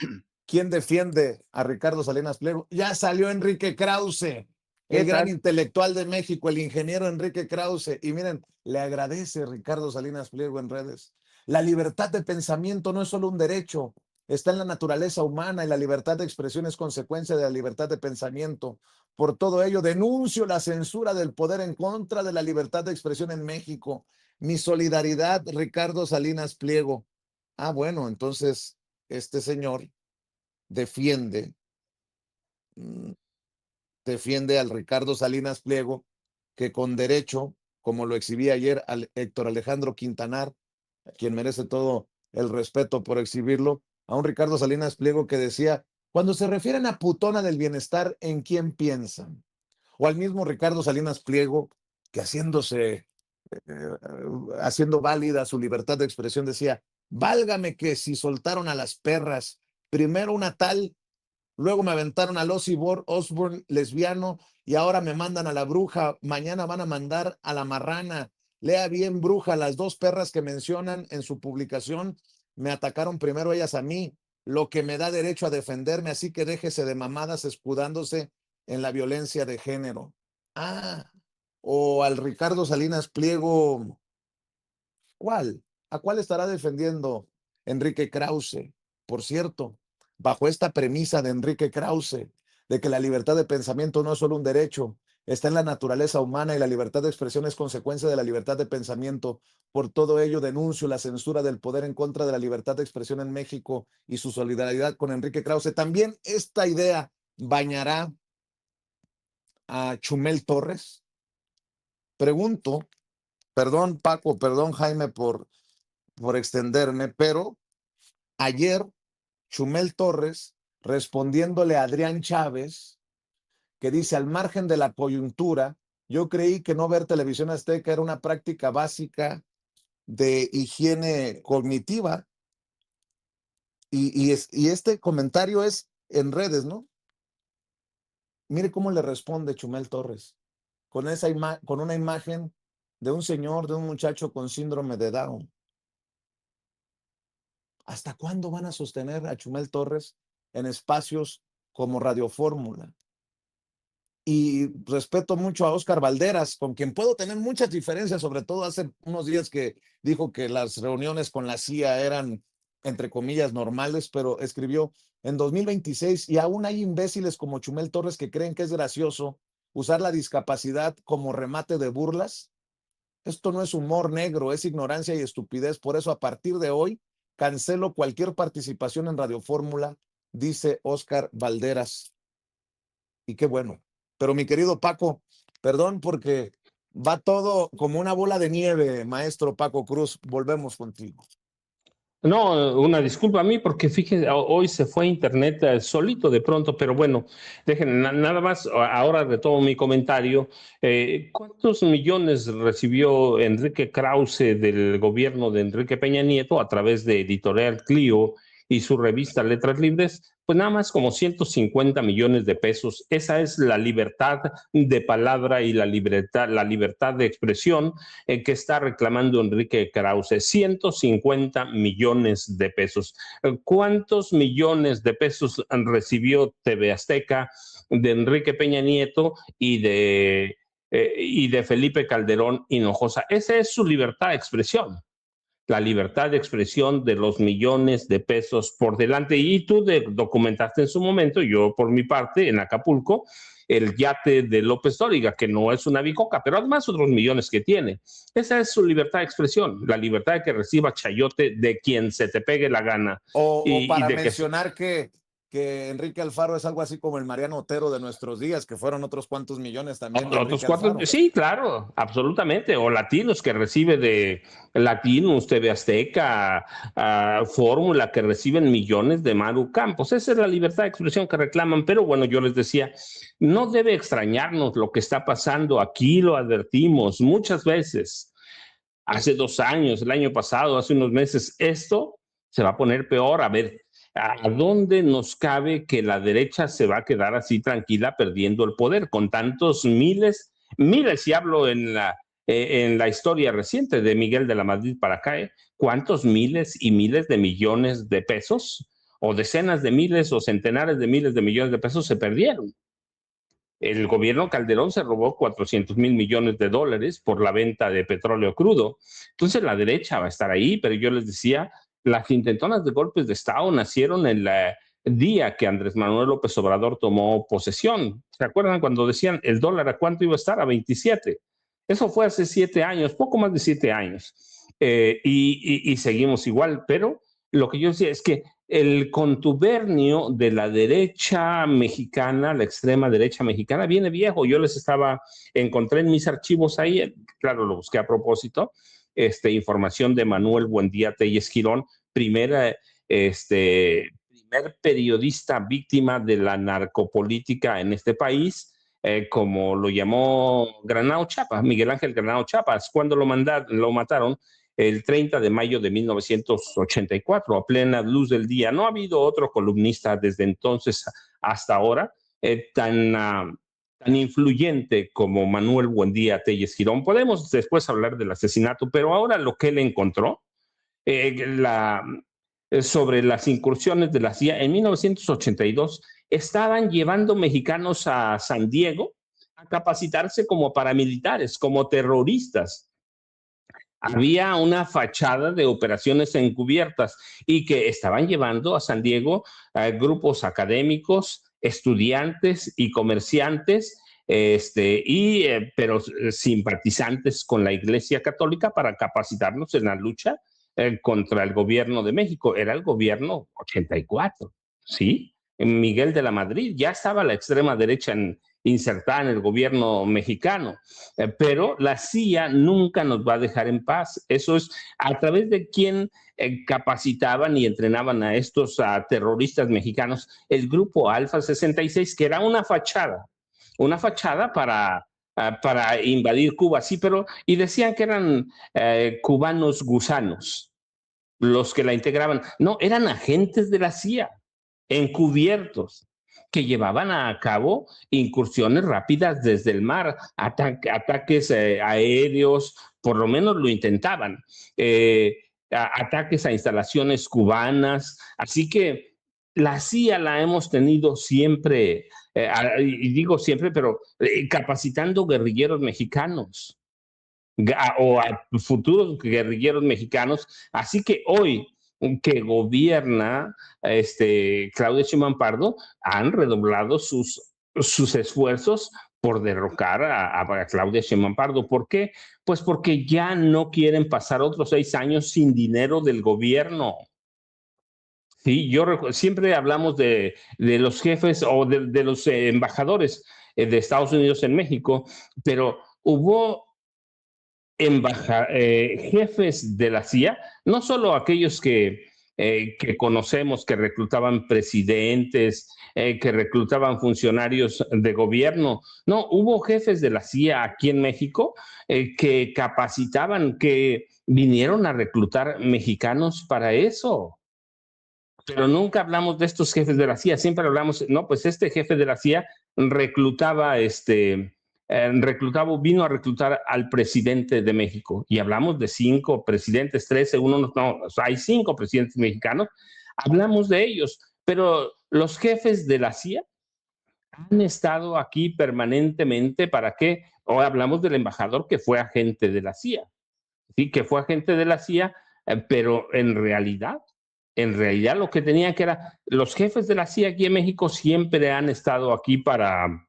¿quién defiende a Ricardo Salinas Pliego? Ya salió Enrique Krause, ¿Qué el gran tal? intelectual de México, el ingeniero Enrique Krause. Y miren, le agradece Ricardo Salinas Pliego en redes. La libertad de pensamiento no es solo un derecho, está en la naturaleza humana y la libertad de expresión es consecuencia de la libertad de pensamiento. Por todo ello, denuncio la censura del poder en contra de la libertad de expresión en México. Mi solidaridad, Ricardo Salinas Pliego. Ah, bueno, entonces este señor defiende, mm, defiende al Ricardo Salinas Pliego, que con derecho, como lo exhibía ayer al Héctor Alejandro Quintanar, a quien merece todo el respeto por exhibirlo, a un Ricardo Salinas Pliego que decía, cuando se refieren a putona del bienestar, ¿en quién piensan? O al mismo Ricardo Salinas Pliego, que haciendo válida su libertad de expresión, decía, válgame que si soltaron a las perras, primero una tal, luego me aventaron al Ozzy Osbourne lesbiano y ahora me mandan a la bruja, mañana van a mandar a la marrana. Lea bien, bruja, las dos perras que mencionan en su publicación me atacaron primero ellas a mí, lo que me da derecho a defenderme, así que déjese de mamadas escudándose en la violencia de género. Ah, o al Ricardo Salinas Pliego, ¿cuál? ¿A cuál estará defendiendo Enrique Krause? Por cierto, bajo esta premisa de Enrique Krause, de que la libertad de pensamiento no es solo un derecho, está en la naturaleza humana y la libertad de expresión es consecuencia de la libertad de pensamiento. Por todo ello, denuncio la censura del poder en contra de la libertad de expresión en México y su solidaridad con Enrique Krause. También esta idea bañará a Chumel Torres. Pregunto, perdón Paco, perdón Jaime por extenderme, pero ayer Chumel Torres, respondiéndole a Adrián Chávez, que dice, al margen de la coyuntura, yo creí que no ver televisión azteca era una práctica básica de higiene cognitiva. Y este comentario es en redes, ¿no? Mire cómo le responde Chumel Torres, con una imagen de un señor, de un muchacho con síndrome de Down. ¿Hasta cuándo van a sostener a Chumel Torres en espacios como Radio Fórmula? Y respeto mucho a Óscar Valderas, con quien puedo tener muchas diferencias, sobre todo hace unos días que dijo que las reuniones con la CIA eran, entre comillas, normales, pero escribió en 2026, y aún hay imbéciles como Chumel Torres que creen que es gracioso usar la discapacidad como remate de burlas. Esto no es humor negro, es ignorancia y estupidez. Por eso, a partir de hoy, cancelo cualquier participación en Radio Fórmula, dice Óscar Valderas. Y qué bueno. Pero mi querido Paco, perdón porque va todo como una bola de nieve, maestro Paco Cruz. Volvemos contigo. No, una disculpa a mí porque fíjense, hoy se fue a internet solito de pronto, pero bueno, dejen nada más, ahora retomo mi comentario. ¿Cuántos millones recibió Enrique Krause del gobierno de Enrique Peña Nieto a través de Editorial Clio y su revista Letras Libres? Pues nada más como 150 millones de pesos. Esa es la libertad de palabra y la libertad de expresión que está reclamando Enrique Krause. 150 millones de pesos. ¿Cuántos millones de pesos recibió TV Azteca de Enrique Peña Nieto y de Felipe Calderón Hinojosa? Esa es su libertad de expresión. La libertad de expresión de los millones de pesos por delante. Y tú documentaste en su momento, yo por mi parte, en Acapulco, el yate de López Dóriga, que no es una bicoca, pero además otros millones que tiene. Esa es su libertad de expresión, la libertad de que reciba chayote de quien se te pegue la gana. O para mencionar que Enrique Alfaro es algo así como el Mariano Otero de nuestros días, que fueron otros cuantos millones también de Enrique Alfaro. Sí, claro, absolutamente. O Latinos, que recibe de Latinos, TV Azteca, Fórmula, que reciben millones de Maru Campos. Esa es la libertad de expresión que reclaman. Pero bueno, yo les decía, no debe extrañarnos lo que está pasando. Aquí lo advertimos muchas veces. Hace 2 años, el año pasado, hace unos meses, esto se va a poner peor. A ver, ¿a dónde nos cabe que la derecha se va a quedar así tranquila perdiendo el poder con tantos miles, y hablo en la historia reciente de Miguel de la Madrid para acá, cuántos miles y miles de millones de pesos o decenas de miles o centenares de miles de millones de pesos se perdieron? El gobierno Calderón se robó 400,000 millones de dólares por la venta de petróleo crudo. Entonces la derecha va a estar ahí, pero yo les decía, las intentonas de golpes de Estado nacieron en el día que Andrés Manuel López Obrador tomó posesión. ¿Se acuerdan cuando decían el dólar a cuánto iba a estar? A 27. Eso fue hace 7 años, poco más de 7 años. Y seguimos igual, pero lo que yo decía es que el contubernio de la derecha mexicana, la extrema derecha mexicana, viene viejo. Yo encontré en mis archivos ahí, claro, lo busqué a propósito, información de Manuel Buendía Telles Girón, primer periodista víctima de la narcopolítica en este país, como lo llamó Granado Chapa, Miguel Ángel Granado Chapas, cuando lo mataron el 30 de mayo de 1984, a plena luz del día. No ha habido otro columnista desde entonces hasta ahora tan tan influyente como Manuel Buendía Telles Girón. Podemos después hablar del asesinato, pero ahora lo que él encontró, sobre las incursiones de la CIA en 1982, estaban llevando mexicanos a San Diego a capacitarse como paramilitares, como terroristas. Había una fachada de operaciones encubiertas y que estaban llevando a San Diego grupos académicos, estudiantes y comerciantes, pero simpatizantes con la Iglesia Católica para capacitarlos en la lucha contra el gobierno de México. Era el gobierno 84, ¿sí? En Miguel de la Madrid, ya estaba la extrema derecha insertada en el gobierno mexicano, pero la CIA nunca nos va a dejar en paz. Eso es a través de quien capacitaban y entrenaban a estos terroristas mexicanos, el grupo Alfa 66, que era una fachada para invadir Cuba, sí, pero y decían que eran cubanos gusanos los que la integraban. No, eran agentes de la CIA, encubiertos, que llevaban a cabo incursiones rápidas desde el mar, ataques aéreos, por lo menos lo intentaban, ataques a instalaciones cubanas. Así que la CIA la hemos tenido siempre, y digo siempre, pero capacitando guerrilleros mexicanos o a futuros guerrilleros mexicanos. Así que hoy que gobierna Claudia Sheinbaum Pardo, han redoblado sus esfuerzos por derrocar a Claudia Sheinbaum Pardo. ¿Por qué? Pues porque ya no quieren pasar otros 6 años sin dinero del gobierno. Sí, siempre hablamos de los jefes o de los embajadores de Estados Unidos en México, pero hubo jefes de la CIA, no solo aquellos que conocemos, que reclutaban presidentes, que reclutaban funcionarios de gobierno. No, hubo jefes de la CIA aquí en México que capacitaban, que vinieron a reclutar mexicanos para eso. Pero nunca hablamos de estos jefes de la CIA, siempre hablamos, no, pues este jefe de la CIA reclutaba vino a reclutar al presidente de México, y hablamos de 5 presidentes, 13, hay 5 presidentes mexicanos, hablamos de ellos, pero los jefes de la CIA han estado aquí permanentemente. ¿Para qué? O hablamos del embajador que fue agente de la CIA, sí, que fue agente de la CIA, pero en realidad lo que tenía que era, los jefes de la CIA aquí en México siempre han estado aquí para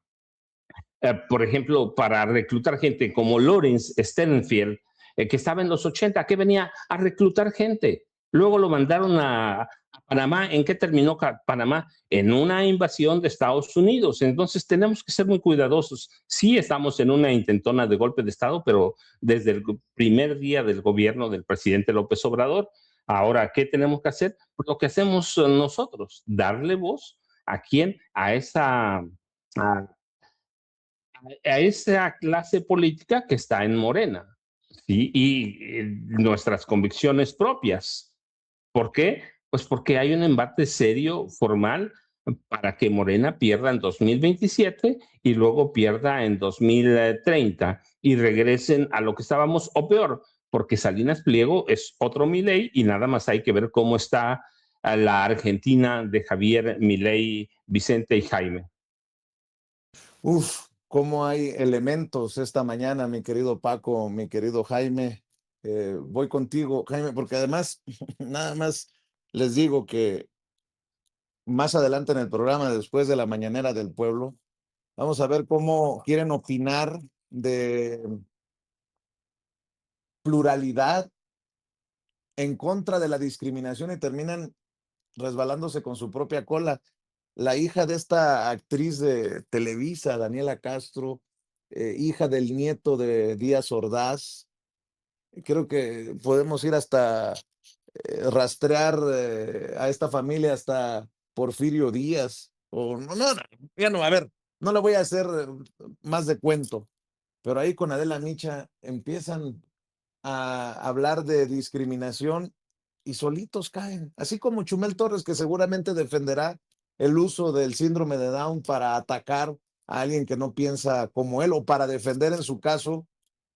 por ejemplo, para reclutar gente como Lawrence Sternfield, que estaba en los 80, que venía a reclutar gente. Luego lo mandaron a Panamá. ¿En qué terminó Panamá? En una invasión de Estados Unidos. Entonces tenemos que ser muy cuidadosos. Sí estamos en una intentona de golpe de Estado, pero desde el primer día del gobierno del presidente López Obrador. Ahora, ¿qué tenemos que hacer? Pues lo que hacemos nosotros, darle voz a quién, a esa clase política que está en Morena, ¿sí? Y nuestras convicciones propias. ¿Por qué? Pues porque hay un embate serio, formal, para que Morena pierda en 2027 y luego pierda en 2030 y regresen a lo que estábamos, o peor, porque Salinas Pliego es otro Milei y nada más hay que ver cómo está la Argentina de Javier Milei, Vicente y Jaime. Uf, cómo hay elementos esta mañana, mi querido Paco, mi querido Jaime. Voy contigo, Jaime, porque además, nada más les digo que más adelante en el programa, después de la mañanera del pueblo, vamos a ver cómo quieren opinar de pluralidad en contra de la discriminación y terminan resbalándose con su propia cola. La hija de esta actriz de Televisa, Daniela Castro, hija del nieto de Díaz Ordaz, creo que podemos ir hasta rastrear a esta familia hasta Porfirio Díaz. O ya no, a ver, no le voy a hacer más de cuento, pero ahí con Adela Micha empiezan a hablar de discriminación y solitos caen, así como Chumel Torres, que seguramente defenderá el uso del síndrome de Down para atacar a alguien que no piensa como él o para defender en su caso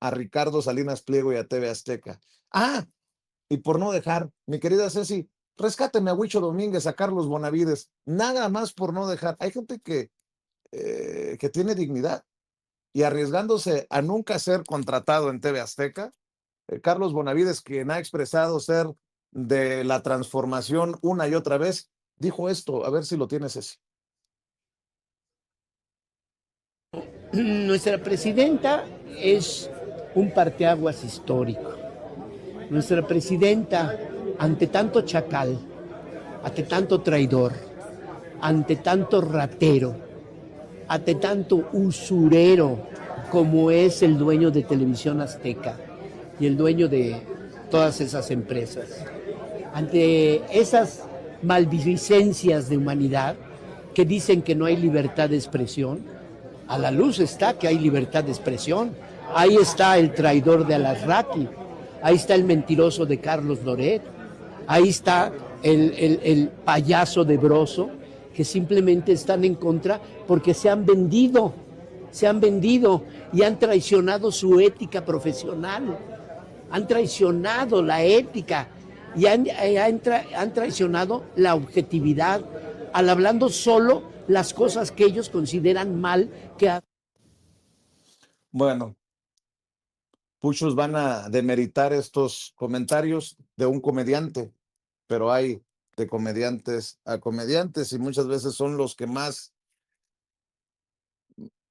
a Ricardo Salinas Pliego y a TV Azteca. Ah, y por no dejar, mi querida Ceci, rescáteme a Huicho Domínguez, a Carlos Bonavides, nada más por no dejar. Hay gente que tiene dignidad y arriesgándose a nunca ser contratado en TV Azteca. Carlos Bonavides, quien ha expresado ser de la transformación una y otra vez, dijo esto, a ver si lo tienes ese. Nuestra presidenta es un parteaguas histórico. Nuestra presidenta, ante tanto chacal, ante tanto traidor, ante tanto ratero, ante tanto usurero como es el dueño de Televisión Azteca y el dueño de todas esas empresas, ante esas maldicencias de humanidad que dicen que no hay libertad de expresión, a la luz está que hay libertad de expresión. Ahí está el traidor de Alasraqui, ahí está el mentiroso de Carlos Loret, ahí está el payaso de Broso, que simplemente están en contra porque se han vendido y han traicionado su ética profesional, han traicionado la ética y han traicionado la objetividad, al hablando solo las cosas que ellos consideran mal que... Bueno, muchos van a demeritar estos comentarios de un comediante, pero hay de comediantes a comediantes y muchas veces son los que más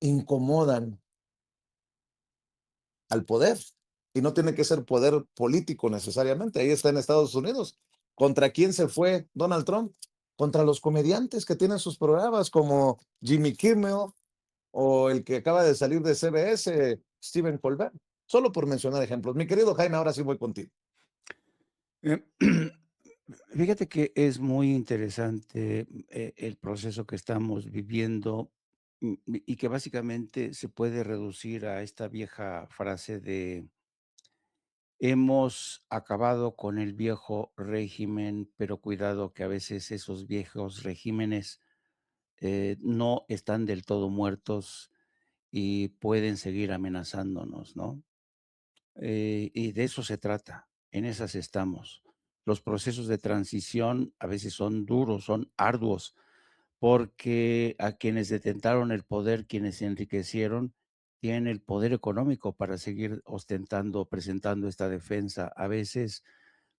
incomodan al poder. Y no tiene que ser poder político necesariamente. Ahí está en Estados Unidos. ¿Contra quién se fue Donald Trump? Contra los comediantes que tienen sus programas como Jimmy Kimmel o el que acaba de salir de CBS, Stephen Colbert. Solo por mencionar ejemplos. Mi querido Jaime, ahora sí voy contigo. Fíjate que es muy interesante el proceso que estamos viviendo y que básicamente se puede reducir a esta vieja frase de hemos acabado con el viejo régimen, pero cuidado que a veces esos viejos regímenes no están del todo muertos y pueden seguir amenazándonos, ¿no? Y de eso se trata, en esas estamos. Los procesos de transición a veces son duros, son arduos, porque a quienes detentaron el poder, quienes se enriquecieron, tienen el poder económico para seguir ostentando, presentando esta defensa, a veces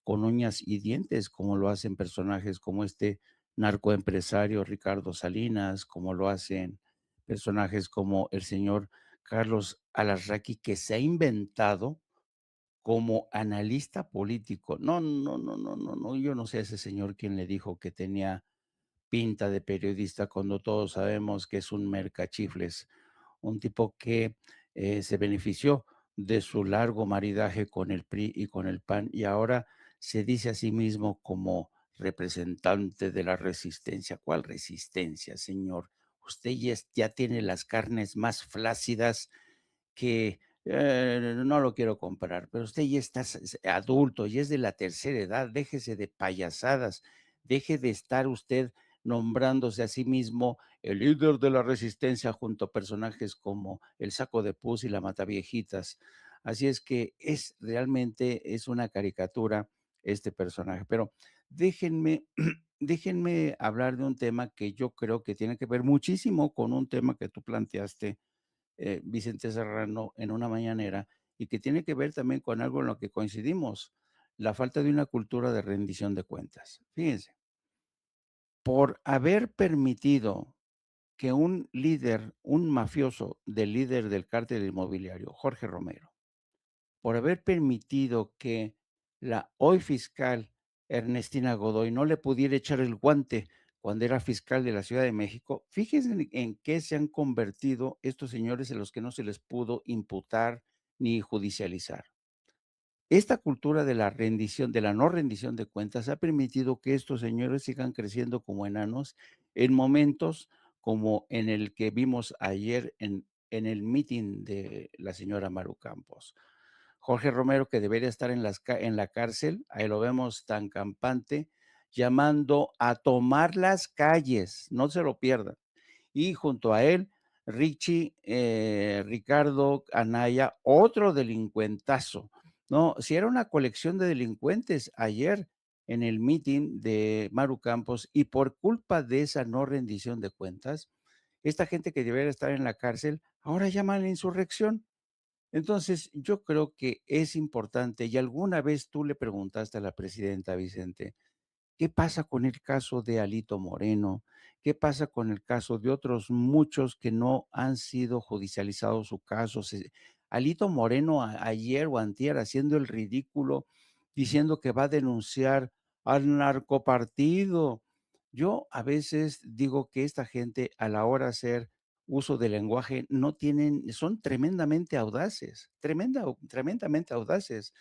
con uñas y dientes, como lo hacen personajes como este narcoempresario Ricardo Salinas, como lo hacen personajes como el señor Carlos Alarraqui, que se ha inventado como analista político. No, no, no, no, no, no, yo no sé a ese señor quién le dijo que tenía pinta de periodista cuando todos sabemos que es un mercachifles, un tipo que se benefició de su largo maridaje con el PRI y con el PAN y ahora se dice a sí mismo como representante de la resistencia. ¿Cuál resistencia, señor? Usted ya tiene las carnes más flácidas que no lo quiero comparar, pero usted ya está adulto y es de la tercera edad, déjese de payasadas, deje de estar usted nombrándose a sí mismo el líder de la resistencia junto a personajes como el Saco de Pus y la Mataviejitas. Así es que realmente es una caricatura este personaje, pero déjenme, déjenme hablar de un tema que yo creo que tiene que ver muchísimo con un tema que tú planteaste, Vicente Serrano, en una mañanera, y que tiene que ver también con algo en lo que coincidimos, la falta de una cultura de rendición de cuentas. Fíjense, por haber permitido que un líder, un mafioso del líder del cártel inmobiliario, Jorge Romero, por haber permitido que la hoy fiscal Ernestina Godoy no le pudiera echar el guante cuando era fiscal de la Ciudad de México, fíjense en qué se han convertido estos señores en los que no se les pudo imputar ni judicializar. Esta cultura de la rendición, de la no rendición de cuentas, ha permitido que estos señores sigan creciendo como enanos en momentos como en el que vimos ayer en el meeting de la señora Maru Campos. Jorge Romero, que debería estar en la cárcel, ahí lo vemos tan campante, llamando a tomar las calles, no se lo pierdan. Y junto a él, Richie, Ricardo Anaya, otro delincuentazo, ¿no? Si era una colección de delincuentes ayer en el meeting de Maru Campos y por culpa de esa no rendición de cuentas, esta gente que debería estar en la cárcel, ahora llama a la insurrección. Entonces, yo creo que es importante, y alguna vez tú le preguntaste a la presidenta, Vicente, ¿qué pasa con el caso de Alito Moreno? ¿Qué pasa con el caso de otros muchos que no han sido judicializados su caso? Alito Moreno ayer o antier haciendo el ridículo, diciendo que va a denunciar al narcopartido. Yo a veces digo que esta gente a la hora de hacer uso del lenguaje no tienen, son tremendamente audaces, tremendamente audaces.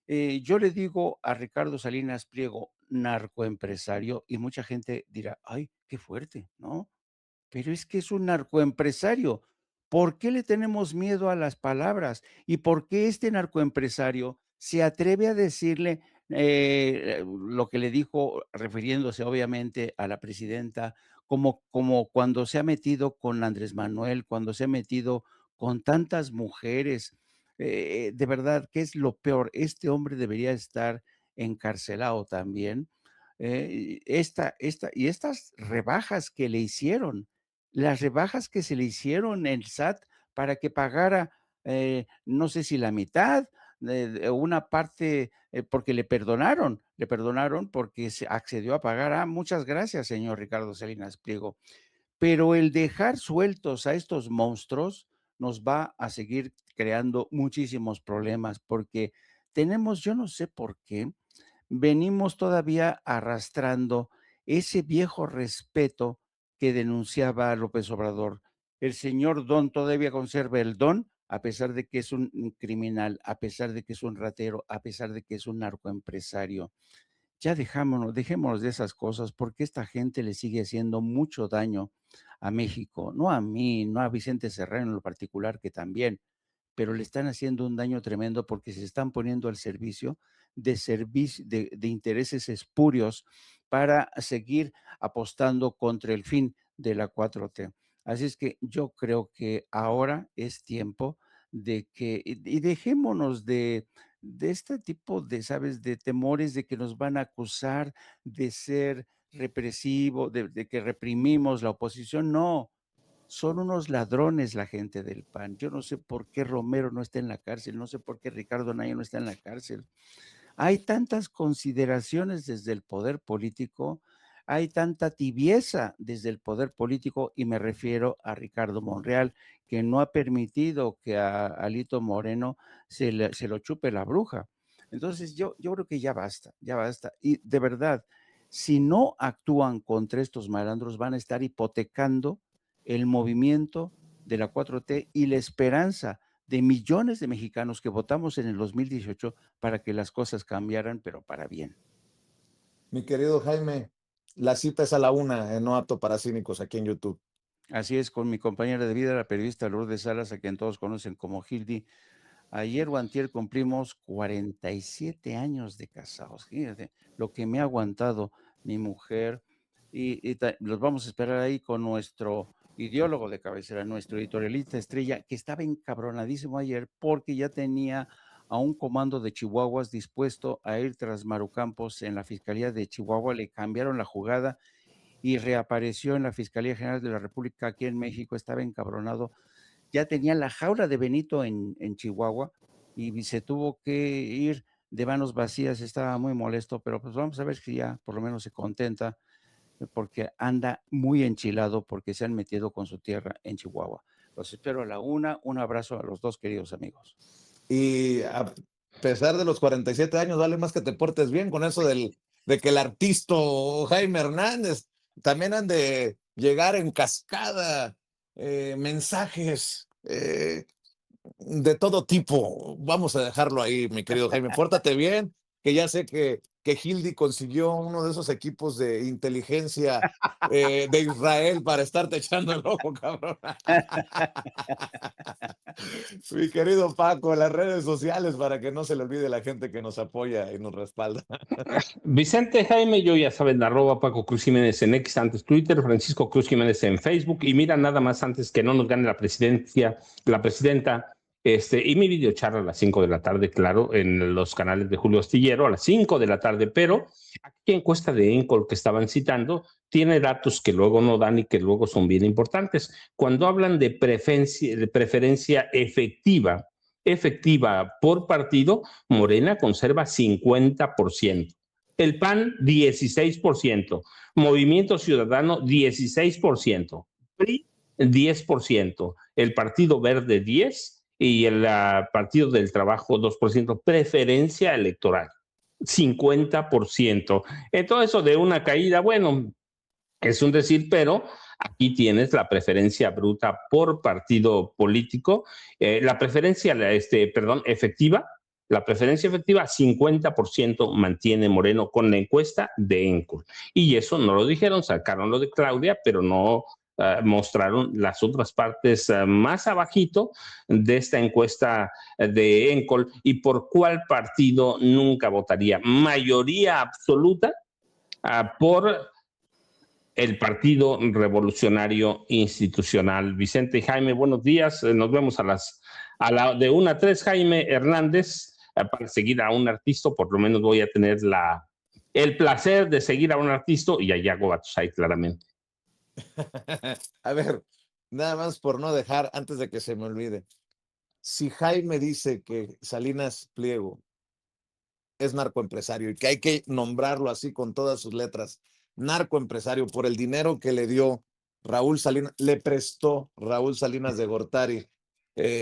Yo le digo a Ricardo Salinas Pliego, narcoempresario, y mucha gente dirá, ay, qué fuerte, ¿no? Pero es que es un narcoempresario. ¿Por qué le tenemos miedo a las palabras? ¿Y por qué este narcoempresario se atreve a decirle lo que le dijo, refiriéndose obviamente a la presidenta, como cuando se ha metido con Andrés Manuel, cuando se ha metido con tantas mujeres? De verdad, ¿qué es lo peor? Este hombre debería estar encarcelado también. Y estas rebajas que le hicieron, las rebajas que se le hicieron en el SAT para que pagara, no sé si la mitad, de una parte, porque le perdonaron porque se accedió a pagar. Ah, muchas gracias, señor Ricardo Salinas Pliego. Pero el dejar sueltos a estos monstruos nos va a seguir creando muchísimos problemas, porque tenemos, yo no sé por qué, venimos todavía arrastrando ese viejo respeto que denunciaba López Obrador. El señor Don todavía conserva el don, a pesar de que es un criminal, a pesar de que es un ratero, a pesar de que es un narcoempresario. Ya dejémonos de esas cosas porque esta gente le sigue haciendo mucho daño a México, no a mí, no a Vicente Serrano en lo particular, que también, pero le están haciendo un daño tremendo porque se están poniendo al servicio de intereses espurios para seguir apostando contra el fin de la 4T. Así es que yo creo que ahora es tiempo de que, y dejémonos de este tipo de, ¿sabes?, de temores de que nos van a acusar de ser represivo, de que reprimimos la oposición. No, son unos ladrones la gente del PAN. Yo no sé por qué Romero no está en la cárcel, no sé por qué Ricardo Anaya no está en la cárcel. Hay tantas consideraciones desde el poder político, hay tanta tibieza desde el poder político, y me refiero a Ricardo Monreal, que no ha permitido que a Alito Moreno se lo chupe la bruja. Entonces yo creo que ya basta, ya basta. Y de verdad, si no actúan contra estos malandros, van a estar hipotecando el movimiento de la 4T y la esperanza de millones de mexicanos que votamos en el 2018 para que las cosas cambiaran, pero para bien. Mi querido Jaime, la cita es a la 1 en No Apto para Cínicos aquí en YouTube. Así es, con mi compañera de vida, la periodista Lourdes Salas, a quien todos conocen como Hildy. Ayer o antier cumplimos 47 años de casados. Fíjate lo que me ha aguantado mi mujer, y los vamos a esperar ahí con nuestro ideólogo de cabecera, nuestro editorialista estrella, que estaba encabronadísimo ayer porque ya tenía a un comando de chihuahuas dispuesto a ir tras Maru Campos en la Fiscalía de Chihuahua. Le cambiaron la jugada y reapareció en la Fiscalía General de la República aquí en México. Estaba encabronado, ya tenía la jaula de Benito en Chihuahua y se tuvo que ir de manos vacías. Estaba muy molesto, pero pues vamos a ver si ya por lo menos se contenta, porque anda muy enchilado porque se han metido con su tierra en Chihuahua. Los espero a la 1. Un abrazo a los dos queridos amigos. Y a pesar de los 47 años, vale más que te portes bien con eso de que el artista Jaime Hernández también han de llegar en cascada mensajes de todo tipo. Vamos a dejarlo ahí, mi querido Jaime. Pórtate bien, que ya sé que Hildy consiguió uno de esos equipos de inteligencia de Israel para estarte echando el ojo, cabrón. Mi querido Paco, las redes sociales para que no se le olvide la gente que nos apoya y nos respalda. Vicente Jaime, yo ya saben, @ Paco Cruz Jiménez en X, antes Twitter, Francisco Cruz Jiménez en Facebook. Y mira, nada más antes que no nos gane la presidenta, y mi videocharla a las 5 de la tarde, claro, en los canales de Julio Astillero a las 5 de la tarde, pero aquí encuesta de Encol que estaban citando tiene datos que luego no dan y que luego son bien importantes. Cuando hablan de preferencia efectiva por partido, Morena conserva 50%, el PAN 16%, Movimiento Ciudadano 16%, PRI 10%, el Partido Verde 10% y el Partido del Trabajo 2%, preferencia electoral 50%. Entonces, eso de una caída, bueno, es un decir, pero aquí tienes la preferencia bruta por partido político, la preferencia, efectiva, la preferencia efectiva 50% mantiene Moreno con la encuesta de Encol. Y eso no lo dijeron, sacaron lo de Claudia, pero no mostraron las otras partes más abajito de esta encuesta de Encol y por cuál partido nunca votaría. Mayoría absoluta por el Partido Revolucionario Institucional. Vicente y Jaime, buenos días. Nos vemos a la de 1 a 3. Jaime Hernández, para seguir a un artista, por lo menos voy a tener el placer de seguir a un artista y a Yago Batusay, claramente. A ver, nada más por no dejar, antes de que se me olvide. Si Jaime dice que Salinas Pliego es narcoempresario y que hay que nombrarlo así con todas sus letras, narcoempresario, por el dinero que le dio Raúl Salinas, le prestó Raúl Salinas de Gortari,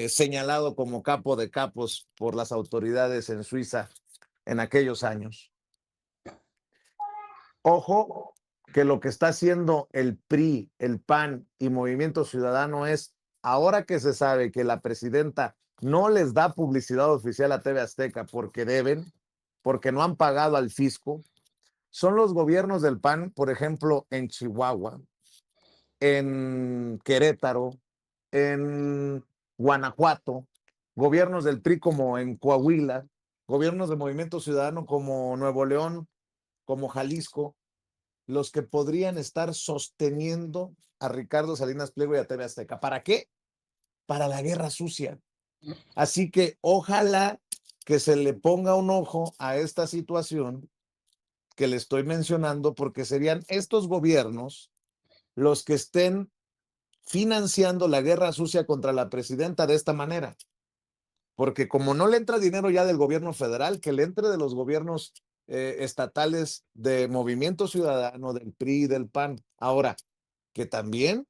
señalado como capo de capos por las autoridades en Suiza en aquellos años. Ojo, que lo que está haciendo el PRI, el PAN y Movimiento Ciudadano es, ahora que se sabe que la presidenta no les da publicidad oficial a TV Azteca porque deben, porque no han pagado al fisco, son los gobiernos del PAN, por ejemplo, en Chihuahua, en Querétaro, en Guanajuato, gobiernos del PRI como en Coahuila, gobiernos del Movimiento Ciudadano como Nuevo León, como Jalisco, los que podrían estar sosteniendo a Ricardo Salinas Pliego y a TV Azteca. ¿Para qué? Para la guerra sucia. Así que ojalá que se le ponga un ojo a esta situación que le estoy mencionando, porque serían estos gobiernos los que estén financiando la guerra sucia contra la presidenta de esta manera. Porque como no le entra dinero ya del gobierno federal, que le entre de los gobiernos estatales de Movimiento Ciudadano, del PRI, del PAN. Ahora, que también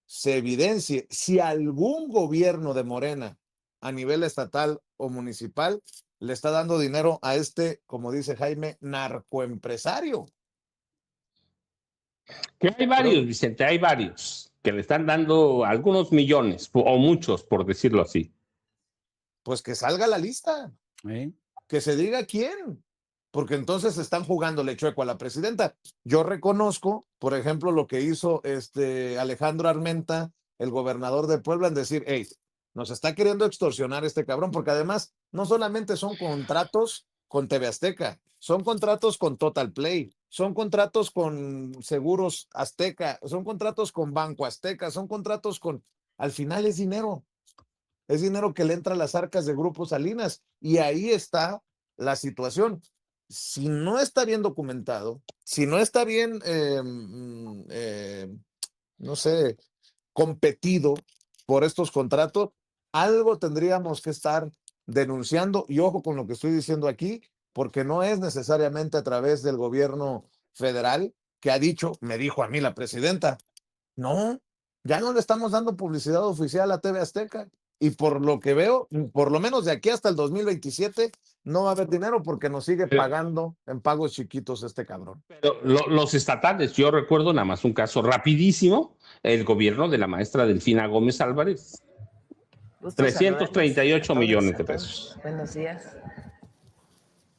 se evidencie si algún gobierno de Morena a nivel estatal o municipal le está dando dinero a este, como dice Jaime, narcoempresario. Que hay varios, Vicente, hay varios que le están dando algunos millones o muchos, por decirlo así. Pues que salga la lista, que se diga quién, porque entonces están jugándole chueco a la presidenta. Yo reconozco, por ejemplo, lo que hizo Alejandro Armenta, el gobernador de Puebla, en decir, hey, nos está queriendo extorsionar este cabrón, porque además no solamente son contratos con TV Azteca, son contratos con Total Play, son contratos con Seguros Azteca, son contratos con Banco Azteca, son contratos con... Al final es dinero que le entra a las arcas de Grupo Salinas, y ahí está la situación. Si no está bien documentado, si no está bien, no sé, competido por estos contratos, algo tendríamos que estar denunciando, y ojo con lo que estoy diciendo aquí, porque no es necesariamente a través del gobierno federal que ha dicho, me dijo a mí la presidenta, no, ya no le estamos dando publicidad oficial a TV Azteca. Y por lo que veo, por lo menos de aquí hasta el 2027, no va a haber dinero porque nos sigue pagando en pagos chiquitos este cabrón. Pero los estatales, yo recuerdo nada más un caso rapidísimo, el gobierno de la maestra Delfina Gómez Álvarez. 338 millones de pesos. Buenos días.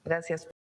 Gracias.